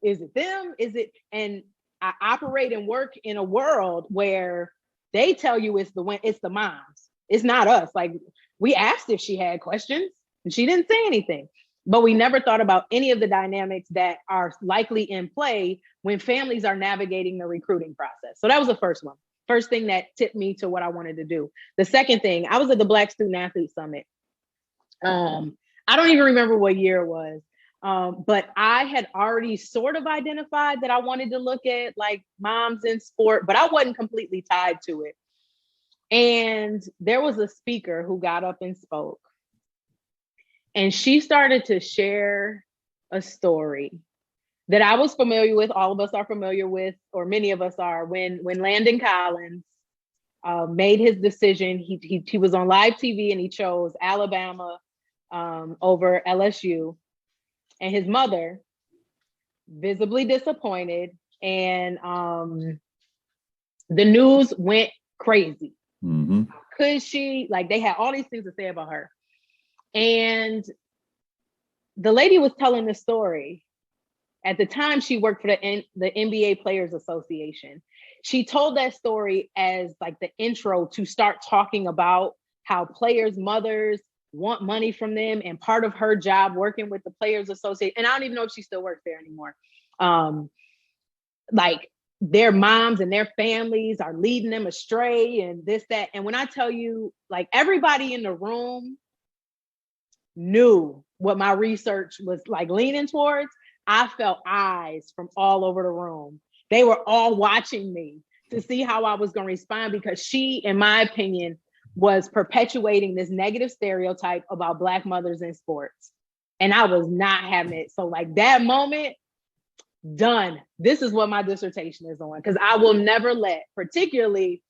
Is it them? Is it? And I operate and work in a world where they tell you it's the moms. It's not us. Like, we asked if she had questions and she didn't say anything, but we never thought about any of the dynamics that are likely in play when families are navigating the recruiting process. So that was the first one. First thing that tipped me to what I wanted to do. The second thing, I was at the Black Student Athlete Summit. I don't even remember what year it was, but I had already sort of identified that I wanted to look at like moms in sport, but I wasn't completely tied to it. And there was a speaker who got up and spoke, and she started to share a story that I was familiar with. All of us are familiar with, or many of us are, when Landon Collins made his decision. He was on live TV and he chose Alabama over LSU, and his mother, visibly disappointed, and the news went crazy. Mm-hmm. Could she, like, they had all these things to say about her. And the lady was telling the story. At the time, she worked for the NBA Players Association. She told that story as like the intro to start talking about how players' mothers want money from them, and part of her job working with the Players Association, and I don't even know if she still works there anymore, like their moms and their families are leading them astray and this, that. And when I tell you, like, everybody in the room knew what my research was like leaning towards, I felt eyes from all over the room. They were all watching me to see how I was going to respond, because she, in my opinion, was perpetuating this negative stereotype about Black mothers in sports. And I was not having it. So like that moment, done. This is what my dissertation is on, because I will never let, particularly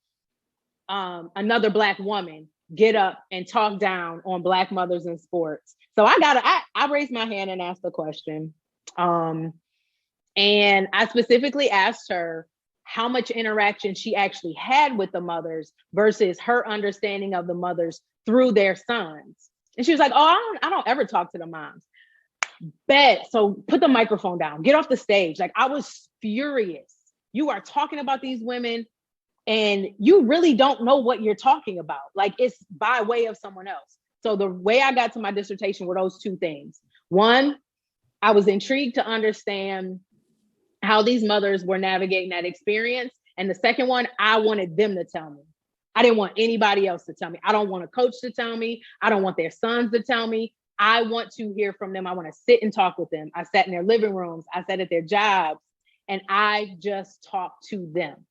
another Black woman, get up and talk down on Black mothers in sports. So I raised my hand and asked the question. And I specifically asked her how much interaction she actually had with the mothers versus her understanding of the mothers through their sons. And she was like, oh, I don't ever talk to the moms. Bet. So put the microphone down, get off the stage. Like, I was furious. You are talking about these women and you really don't know what you're talking about. Like, it's by way of someone else. So the way I got to my dissertation were those two things. One, I was intrigued to understand how these mothers were navigating that experience. And the second one, I wanted them to tell me. I didn't want anybody else to tell me. I don't want a coach to tell me. I don't want their sons to tell me. I want to hear from them. I want to sit and talk with them. I sat in their living rooms. I sat at their jobs, and I just talked to them.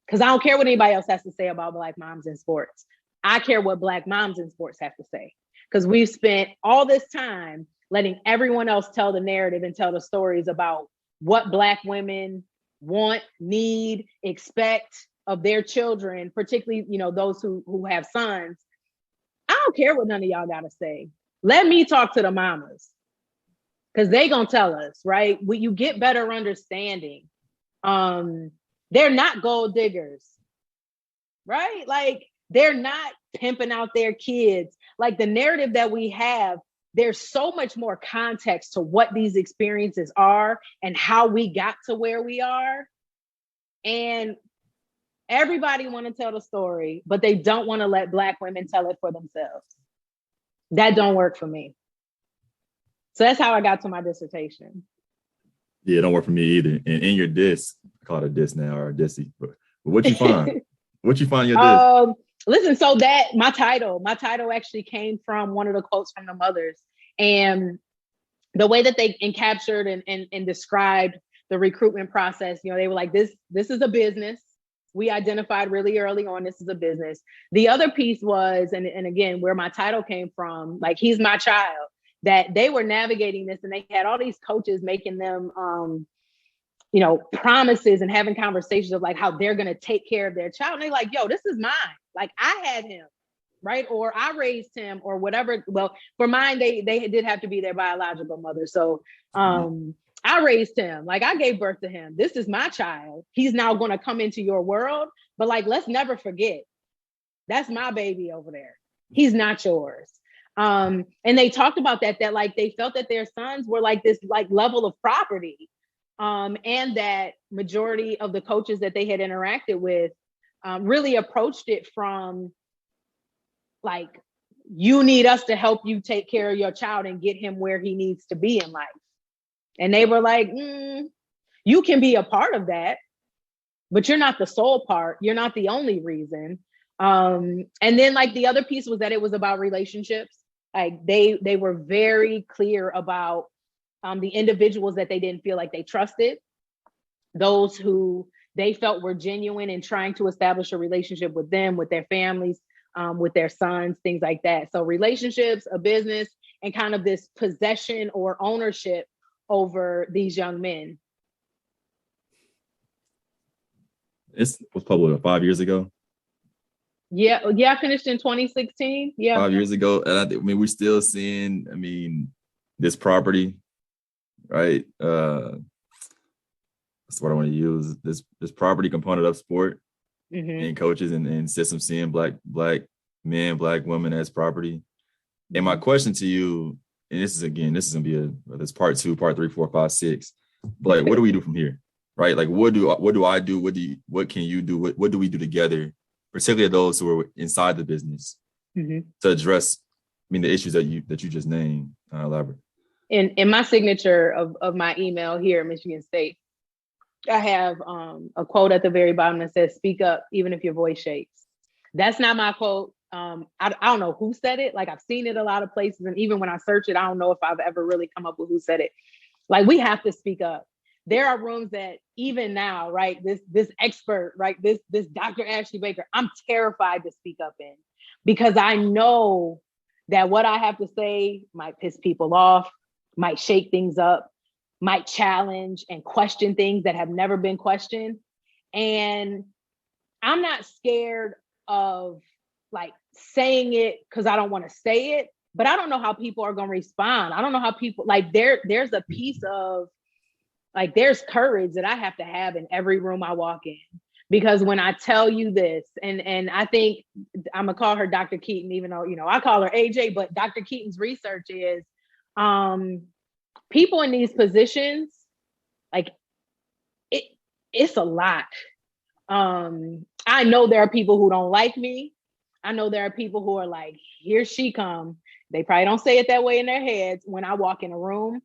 Because I don't care what anybody else has to say about Black moms in sports. I care what Black moms in sports have to say. Because we've spent all this time letting everyone else tell the narrative and tell the stories about what Black women want, need, expect of their children, particularly, those who have sons. I don't care what none of y'all got to say. Let me talk to the mamas, because they gonna tell us, right? You get better understanding. They're not gold diggers, right? Like, they're not pimping out their kids. Like, the narrative that we have, there's so much more context to what these experiences are and how we got to where we are. And everybody want to tell the story, but they don't want to let Black women tell it for themselves. That don't work for me. So that's how I got to my dissertation. Yeah, it don't work for me either. And in your diss, I call it a diss now, or a dissy. But what you find? What you find in your diss? Listen, so that my title actually came from one of the quotes from the mothers, and the way that they captured and described the recruitment process. They were like, this is a business. We identified really early on, this is a business. The other piece was, and again, where my title came from, like, he's my child. that they were navigating this and they had all these coaches making them, promises and having conversations of like how they're going to take care of their child. And they're like, yo, this is mine. Like I had him, right? Or I raised him or whatever. Well, for mine, they did have to be their biological mother. So I raised him, like I gave birth to him. This is my child. He's now going to come into your world. But like, let's never forget, that's my baby over there. He's not yours. And they talked about that like they felt that their sons were like this like level of property. And that majority of the coaches that they had interacted with really approached it from like, you need us to help you take care of your child and get him where he needs to be in life. And they were like, you can be a part of that, but you're not the sole part. You're not the only reason. And then like the other piece was that it was about relationships. Like they were very clear about the individuals that they didn't feel like they trusted, those who they felt were genuine in trying to establish a relationship with them, with their families, with their sons, things like that. So relationships, a business, and kind of this possession or ownership over these young men. It was probably 5 years ago. Yeah, I finished in 2016. Yeah. 5 years ago. And I mean, we're still seeing, this property, right? That's what I want to use. This property component of sport and coaches and systems seeing black men, black women as property. And my question to you, and this is gonna be this part 2, part 3, 4, 5, 6. But like, what do we do from here? Right? Like, what do I do? What can you do? What do we do together, particularly those who are inside the business, to address, the issues that you just named? Elaborate. In my signature of my email here at Michigan State, I have a quote at the very bottom that says, "Speak up, even if your voice shakes." That's not my quote. I don't know who said it. Like I've seen it a lot of places. And even when I search it, I don't know if I've ever really come up with who said it. Like we have to speak up. There are rooms that even now, right, this expert, right, this Dr. Ashley Baker, I'm terrified to speak up in, because I know that what I have to say might piss people off, might shake things up, might challenge and question things that have never been questioned. And I'm not scared of like saying it because I don't want to say it, but I don't know how people are going to respond. I don't know how people like there's a piece of like, there's courage that I have to have in every room I walk in, because when I tell you this, and I think I'm gonna call her Dr. Keaton, even though, I call her AJ, but Dr. Keaton's research is people in these positions, like it's a lot. I know there are people who don't like me. I know there are people who are like, here she come. They probably don't say it that way in their heads when I walk in a room.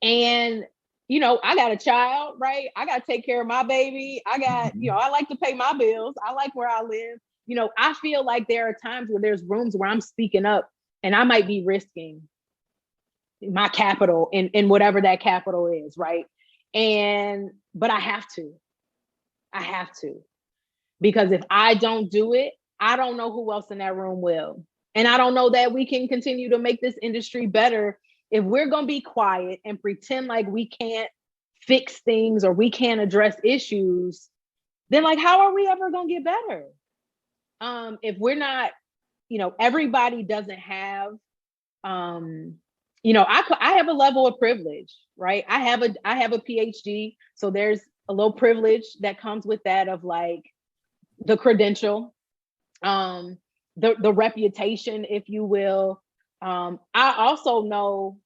And, I got a child, right? I got to take care of my baby. I got, I like to pay my bills. I like where I live. I feel like there are times where there's rooms where I'm speaking up and I might be risking my capital in whatever that capital is, right? But I have to. Because if I don't do it, I don't know who else in that room will. And I don't know that we can continue to make this industry better if we're going to be quiet and pretend like we can't fix things or we can't address issues. Then like, how are we ever going to get better? If we're not, everybody doesn't have, I have a level of privilege, right? I have a PhD. So there's a little privilege that comes with that of like the credential, the reputation, if you will. I also know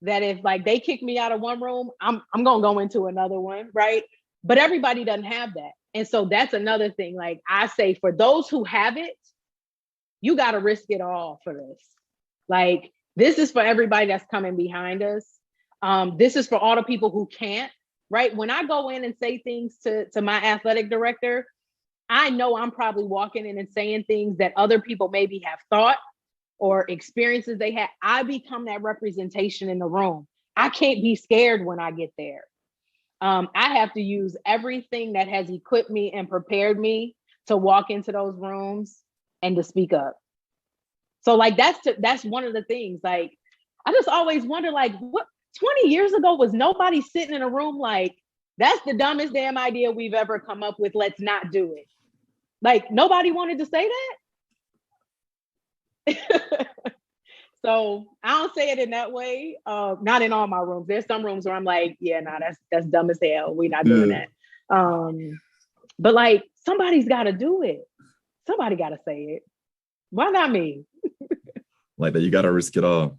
that if like they kick me out of one room, I'm gonna go into another one, right? But everybody doesn't have that. And so that's another thing. Like I say, for those who have it, you got to risk it all for this. Like this is for everybody that's coming behind us. This is for all the people who can't, right? When I go in and say things to my athletic director, I know I'm probably walking in and saying things that other people maybe have thought or experiences they had. I become that representation in the room. I can't be scared when I get there. I have to use everything that has equipped me and prepared me to walk into those rooms and to speak up. So like, that's one of the things. Like, I just always wonder, like, what 20 years ago was nobody sitting in a room like, that's the dumbest damn idea we've ever come up with. Let's not do it. Like, nobody wanted to say that. So I don't say it in that way. Not in all my rooms. There's some rooms where I'm like, yeah, nah, that's dumb as hell. We're not doing that. But like, somebody's got to do it. Somebody got to say it. Why not me? Like that, you got to risk it all.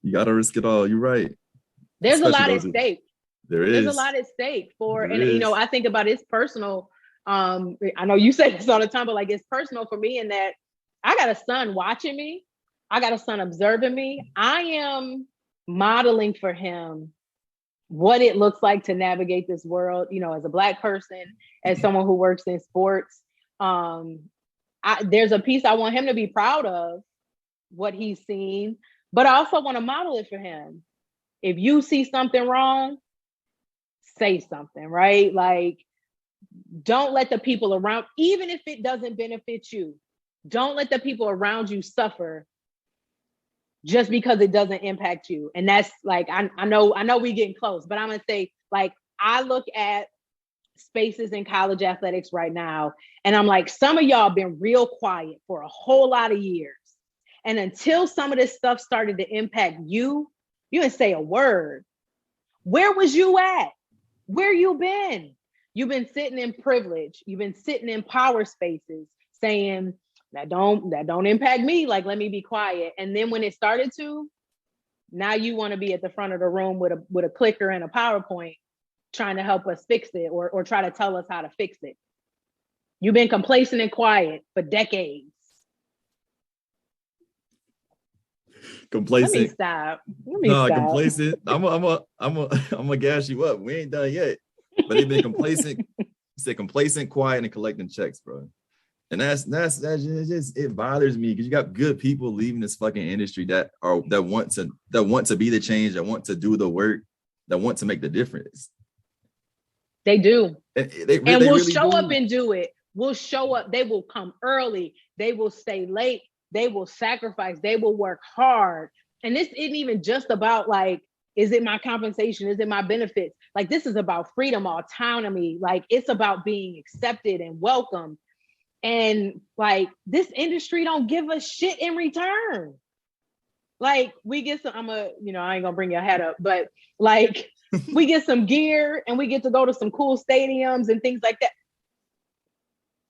You got to risk it all. You're right. There's a lot at stake. There's a lot at stake for, and you know, I think about it's personal. I know you say this all the time, but like, it's personal for me in that I got a son watching me. I got a son observing me. I am modeling for him what it looks like to navigate this world, you know, as a Black person, as someone who works in sports. There's a piece I want him to be proud of, what he's seen, but I also want to model it for him. If you see something wrong, say something, right? Like, don't let the people around, even if it doesn't benefit you, don't let the people around you suffer just because it doesn't impact you. And that's like, I know we getting close, but I'm gonna say, like, I look at spaces in college athletics right now, and I'm like, some of y'all been real quiet for a whole lot of years. And until some of this stuff started to impact you, you didn't say a word. Where was you at? Where you been? You've been sitting in privilege. You've been sitting in power spaces saying, that don't impact me. Like, let me be quiet. And then when it started to, now you want to be at the front of the room with a clicker and a PowerPoint trying to help us fix it or try to tell us how to fix it. You've been complacent and quiet for decades. Complacent. Let me stop. Complacent. I'm gonna gas you up. We ain't done yet. But they've been complacent. You said complacent, quiet, and collecting checks, bro. And that's just, it bothers me because you got good people leaving this fucking industry that want to be the change, that want to do the work, that want to make the difference. They do. And we'll really show up and do it. We'll show up. They will come early. They will stay late. They will sacrifice. They will work hard. And this isn't even just about like, is it my compensation? Is it my benefits? Like, this is about freedom, autonomy. Like, it's about being accepted and welcomed. And like, this industry don't give a shit in return. Like, we get some, I ain't gonna bring your hat up, but like, we get some gear and we get to go to some cool stadiums and things like that.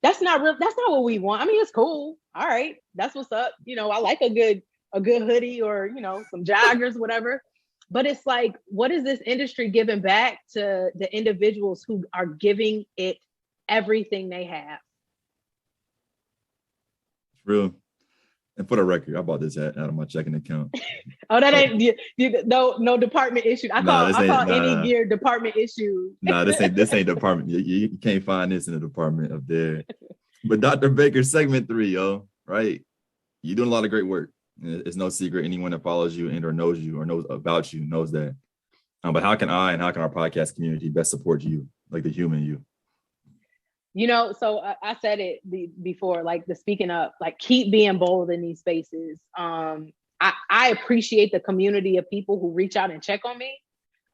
That's not real. That's not what we want. I mean, it's cool. All right. That's what's up. You know, I like a good hoodie or, you know, some joggers, whatever. But it's like, what is this industry giving back to the individuals who are giving it everything they have? Real. And for the record, I bought this hat out of my checking account. Oh, that ain't no department issue. I call any gear department issue. This ain't department. You can't find this in the department up there. But Dr. Baker, segment 3, yo, right? You're doing a lot of great work. It's no secret. Anyone that follows you and or knows you or knows about you knows that. But how can I and how can our podcast community best support you, like the human you? You know, so I said it before, like the speaking up, like keep being bold in these spaces. I appreciate the community of people who reach out and check on me.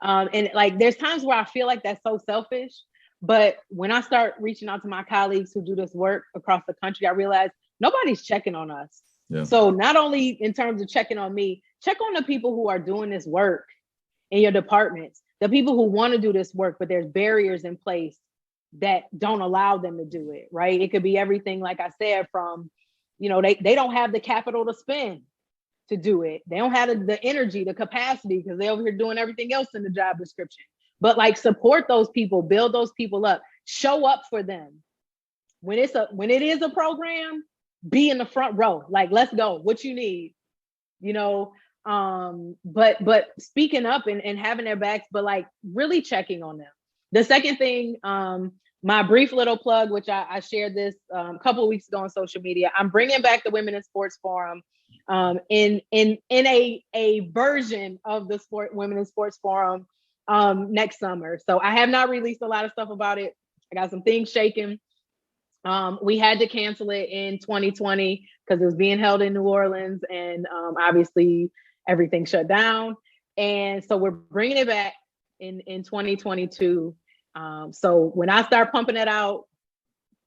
And like, there's times where I feel like that's so selfish, but when I start reaching out to my colleagues who do this work across the country, I realize nobody's checking on us. Yeah. So not only in terms of checking on me, check on the people who are doing this work in your departments, the people who want to do this work, but there's barriers in place that don't allow them to do it, right? It could be everything, like I said, from, you know, they don't have the capital to spend to do it. They don't have the energy, the capacity, because they're over here doing everything else in the job description. But like, support those people, build those people up, show up for them. When it is a program, be in the front row. Like, let's go. What you need, you know? But speaking up and having their backs, but like really checking on them. The second thing, my brief little plug, which I shared this a couple of weeks ago on social media, I'm bringing back the Women in Sports Forum in a version of the Women in Sports Forum next summer. So I have not released a lot of stuff about it. I got some things shaking. We had to cancel it in 2020 because it was being held in New Orleans, and obviously everything shut down. And so we're bringing it back in 2022. So when I start pumping it out,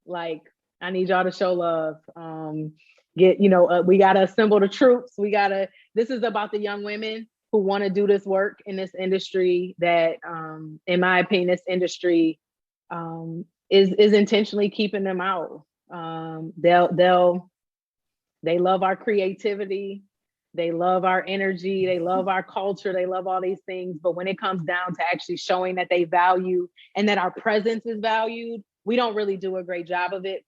like, I need y'all to show love. We got to assemble the troops. This is about the young women who want to do this work in this industry that, in my opinion, this industry is intentionally keeping them out. They love our creativity. They love our energy. They love our culture. They love all these things. But when it comes down to actually showing that they value and that our presence is valued, we don't really do a great job of it.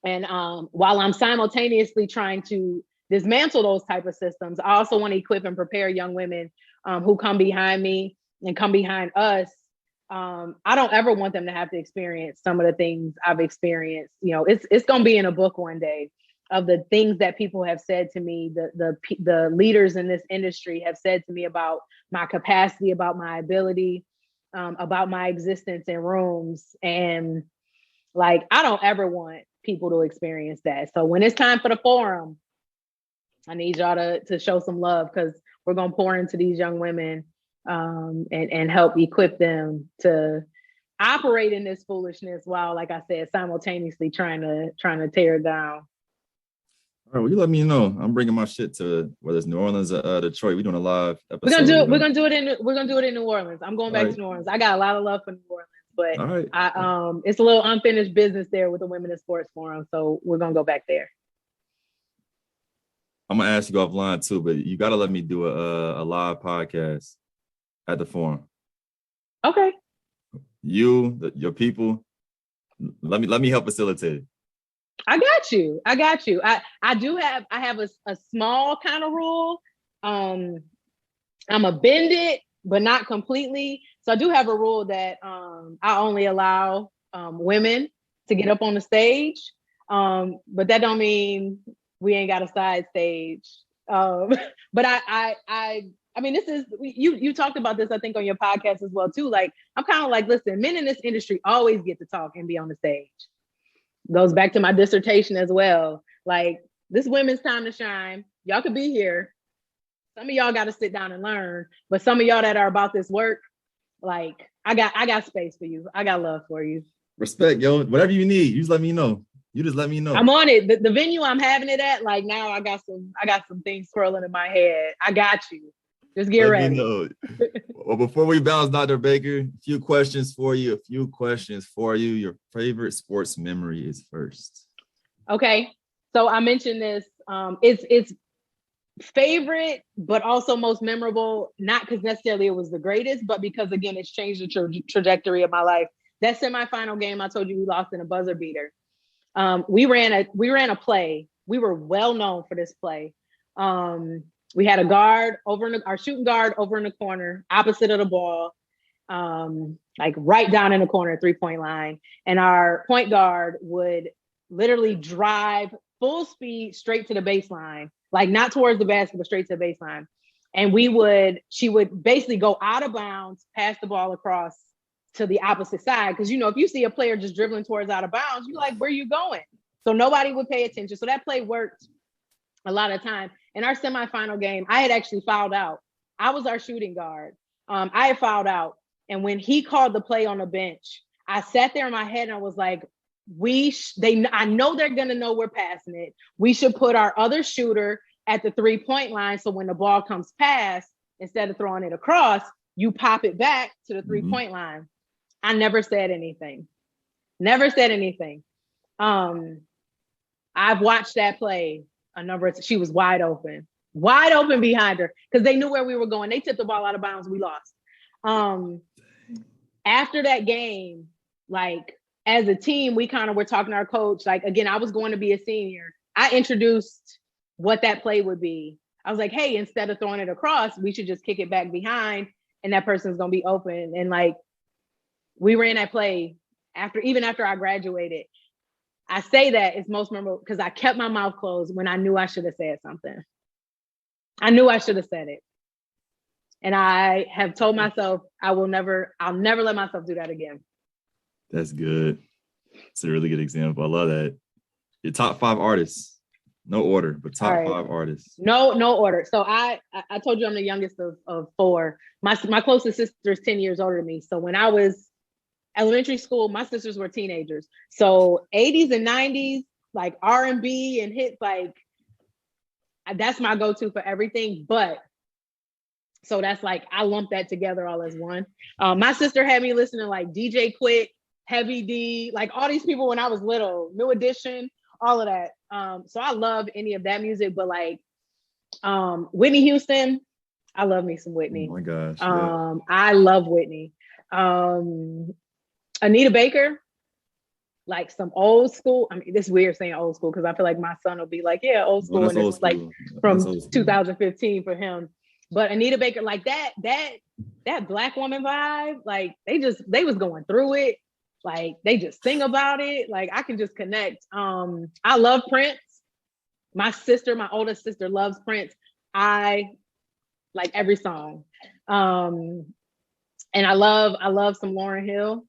And while I'm simultaneously trying to dismantle those type of systems, I also want to equip and prepare young women who come behind me and come behind us. I don't ever want them to have to experience some of the things I've experienced. It's going to be in a book one day of the things that people have said to me, the leaders in this industry have said to me about my capacity, about my ability, about my existence in rooms. And like, I don't ever want people to experience that. So when it's time for the forum, I need y'all to show some love, because we're going to pour into these young women and help equip them to operate in this foolishness while, like I said, simultaneously trying to tear it down. All right, well, you let me know. I'm bringing my shit to whether it's New Orleans or Detroit. We're doing a live episode. We're gonna do it in New Orleans. I'm going back to New Orleans. I got a lot of love for New Orleans, but it's a little unfinished business there with the Women in Sports Forum, so we're gonna go back there. I'm gonna ask you offline too, but you gotta let me do a live podcast at the forum. Okay. Your people, let me help facilitate. I got you. I have a small kind of rule. I'm a bend it, but not completely. So I do have a rule that I only allow women to get up on the stage. But that don't mean we ain't got a side stage. But I mean, this is, you talked about this, I think, on your podcast as well too. Like, I'm kind of like, listen, men in this industry always get to talk and be on the stage. Goes back to my dissertation as well. Like, this women's time to shine. Y'all could be here. Some of y'all got to sit down and learn, but some of y'all that are about this work, like, I got space for you. I got love for you. Respect, yo. Whatever you need, you just let me know. I'm on it. The venue I'm having it at, like, now I got some things swirling in my head. I got you. Just get ready. Well, before we bounce, Dr. Baker, a few questions for you. Your favorite sports memory is first. Okay. So I mentioned this. It's favorite, but also most memorable, not because necessarily it was the greatest, but because, again, it's changed the trajectory of my life. That semifinal game I told you we lost in a buzzer beater. We ran a play. We were well known for this play. We had a guard our shooting guard over in the corner, opposite of the ball, like right down in the corner, 3-point line. And our point guard would literally drive full speed straight to the baseline, like not towards the basket, but straight to the baseline. And she would basically go out of bounds, pass the ball across to the opposite side. Because, if you see a player just dribbling towards out of bounds, you're like, where are you going? So nobody would pay attention. So that play worked a lot of time. In our semifinal game, I had actually fouled out. I was our shooting guard. I had fouled out. And when he called the play on the bench, I sat there in my head and I was like, I know they're going to know we're passing it. We should put our other shooter at the 3-point line. So when the ball comes past, instead of throwing it across, you pop it back to the 3-point line. I never said anything. I've watched that play a number of, she was wide open behind her, because they knew where we were going. They tipped the ball out of bounds. We lost. After that game, like, as a team, we kind of were talking to our coach. Like, again, I was going to be a senior. I introduced what that play would be. I was like, hey, instead of throwing it across, we should just kick it back behind and that person's going to be open. And like, we ran that play even after I graduated. I say that it's most memorable because I kept my mouth closed when I knew I should have said something. I knew I should have said it. And I have told myself I'll never let myself do that again. That's good. It's a really good example. I love that. Your top 5 artists, no order, but top All right. 5 artists. No order. So I told you I'm the youngest of 4. My closest sister is 10 years older than me. So when I was elementary school, my sisters were teenagers. So 80s and 90s, like R&B and hits, like that's my go-to for everything. But so that's like, I lump that together all as one. My sister had me listening to like DJ Quick, Heavy D, like all these people when I was little, New Edition, all of that. So I love any of that music, but like Whitney Houston, I love me some Whitney. Oh my gosh. I love Whitney. Anita Baker, like some old school. I mean, this is weird saying old school because I feel like my son will be like, yeah, old school. Well, and it's like from 2015 for him. But Anita Baker, like that Black woman vibe, like they was going through it. Like they just sing about it. Like I can just connect. I love Prince. My oldest sister loves Prince. I like every song. And I love some Lauryn Hill.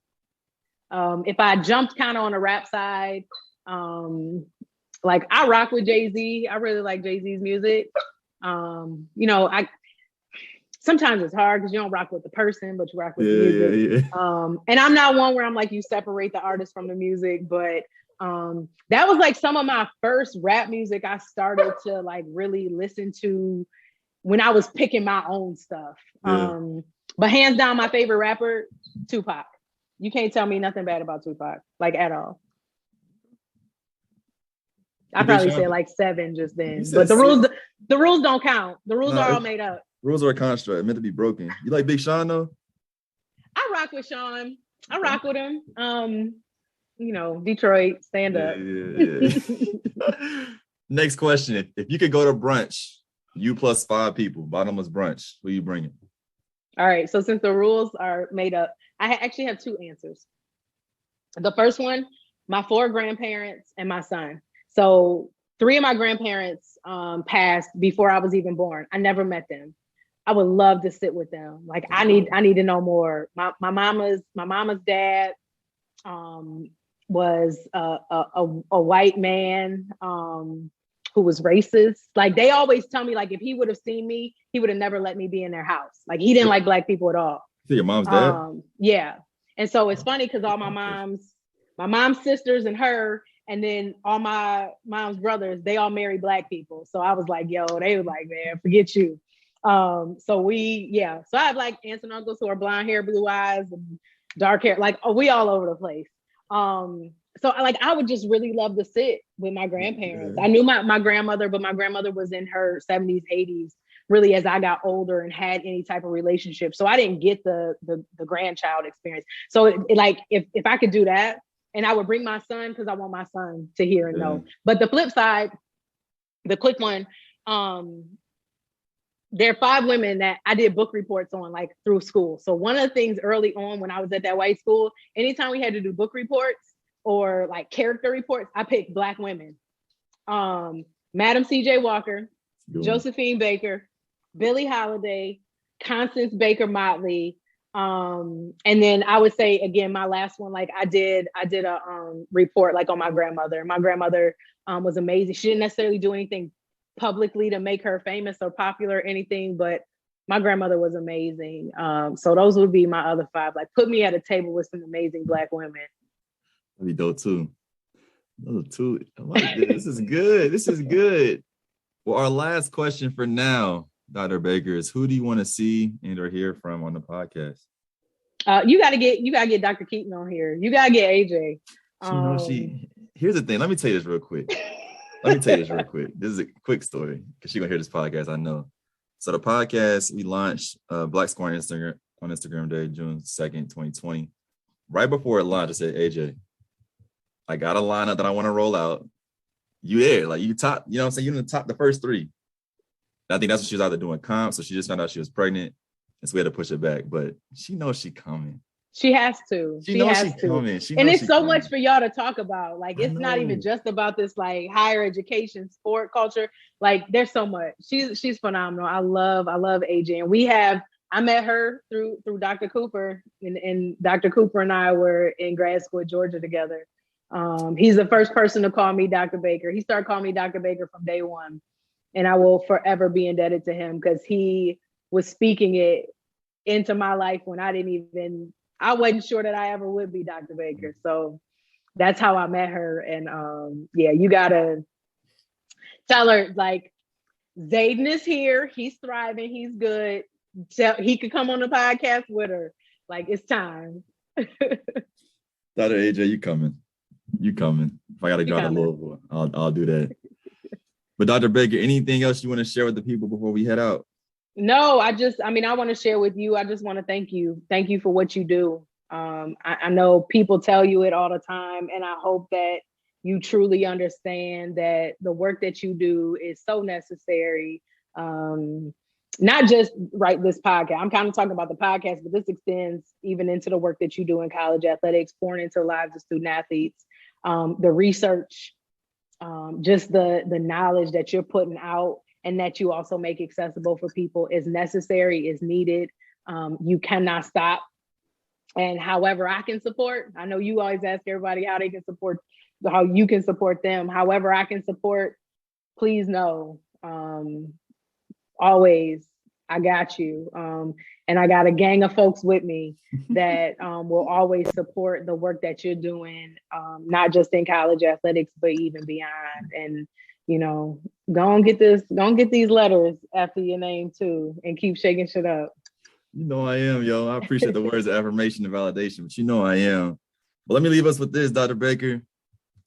If I jumped kind of on the rap side, like I rock with Jay-Z. I really like Jay-Z's music. Sometimes it's hard because you don't rock with the person, but you rock with the music. Yeah. And I'm not one where I'm like, you separate the artist from the music, but that was like some of my first rap music I started to like really listen to when I was picking my own stuff. Yeah. But hands down, my favorite rapper, Tupac. You can't tell me nothing bad about Tupac, like at all. I probably said like 7 just then, but the rules don't count. The rules are all made up. Rules are a construct, meant to be broken. You like Big Sean though? I rock with Sean. I rock with him. Detroit, stand up. Yeah. Next question. If you could go to brunch, you plus 5 people, bottomless brunch, who you bringing? All right. So since the rules are made up, I actually have 2 answers. The first one, my 4 grandparents and my son. So 3 of my grandparents passed before I was even born. I never met them. I would love to sit with them. Like I need to know more. My mama's dad was a white man who was racist. Like they always tell me, like if he would have seen me, he would have never let me be in their house. Like he didn't like Black people at all. So your mom's dad? Yeah. And so it's funny because all my mom's sisters and her, and then all my mom's brothers, they all married Black people. So I was like, yo, they were like, man, forget you. So I have like aunts and uncles who are blonde hair, blue eyes, and dark hair. Like we all over the place. So like I would just really love to sit with my grandparents. Yeah. I knew my grandmother, but my grandmother was in her 70s, 80s, really as I got older and had any type of relationship. So I didn't get the grandchild experience. So if I could do that, and I would bring my son because I want my son to hear and know. But the flip side, the quick one, there are 5 women that I did book reports on like through school. So one of the things early on when I was at that white school, anytime we had to do book reports or like character reports, I picked Black women. Madam C.J. Walker, Josephine Baker, Billie Holiday, Constance Baker Motley. And then I would say again, my last one, like I did a report like on my grandmother. My grandmother was amazing. She didn't necessarily do anything publicly to make her famous or popular or anything, but my grandmother was amazing. So those would be my other 5. Like put me at a table with some amazing Black women. That'd be dope too. I like this. This is good. This is good. Well, our last question for now, Dr. Baker, is who do you want to see and or hear from on the podcast? You gotta get Dr. Keaton on here. You gotta get AJ. Here's the thing. Let me tell you this real quick. This is a quick story because she's gonna hear this podcast, I know. So the podcast, we launched Black Square on Instagram Day, June 2nd, 2020. Right before it launched, I said, AJ, I got a lineup that I want to roll out. You there, like you top, you know what I'm saying? You in the top, the first 3. And I think that's what she was out there doing comp. So she just found out she was pregnant. And so we had to push it back. But she knows she coming. She has to. She knows she coming. And it's so much for y'all to talk about. Like it's not even just about this like higher education, sport culture. Like there's so much. She's phenomenal. I love AJ. And I met her through Dr. Cooper, and Dr. Cooper and I were in grad school at Georgia together. He's the first person to call me Dr. Baker. He started calling me Dr. Baker from day one. And I will forever be indebted to him because he was speaking it into my life when I wasn't sure that I ever would be Dr. Baker. So that's how I met her. And yeah, you gotta tell her, like, Zayden is here. He's thriving. He's good. He could come on the podcast with her. Like, it's time. Dr. AJ, you coming. You coming. If I got to drive to Louisville, I'll do that. But Dr. Baker, anything else you want to share with the people before we head out? No, I want to share with you. I just want to thank you. Thank you for what you do. I know people tell you it all the time, and I hope that you truly understand that the work that you do is so necessary. Not just this podcast. I'm kind of talking about the podcast, but this extends even into the work that you do in college athletics, pouring into the lives of student athletes, the research, just the knowledge that you're putting out and that you also make accessible for people is necessary, is needed. You cannot stop. And however I can support, I know you always ask everybody how they can support, how you can support them. However I can support, please know, always, I got you. And I got a gang of folks with me that will always support the work that you're doing, not just in college athletics, but even beyond. And, you know, go and get these letters after your name too, and keep shaking shit up. You know I am, yo. I appreciate the words of affirmation and validation, but you know I am. But let me leave us with this, Dr. Baker.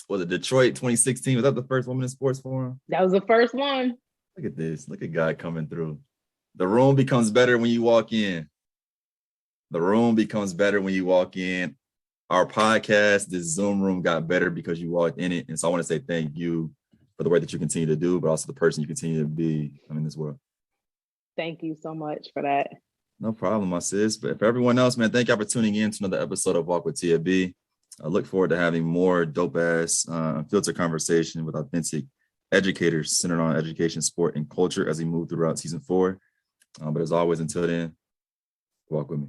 Was it Detroit 2016? Was that the first Women in Sports Forum? That was the first one. Look at this. Look at God coming through. The room becomes better when you walk in. The room becomes better when you walk in. Our podcast, this Zoom room got better because you walked in it. And so I want to say thank you for the work that you continue to do, but also the person you continue to be in this world. Thank you so much for that. No problem, my sis. But for everyone else, man, thank y'all for tuning in to another episode of Walk with Tia B. I look forward to having more dope-ass filter conversation with authentic educators centered on education, sport, and culture as we move throughout season 4. But as always, until then, walk with me.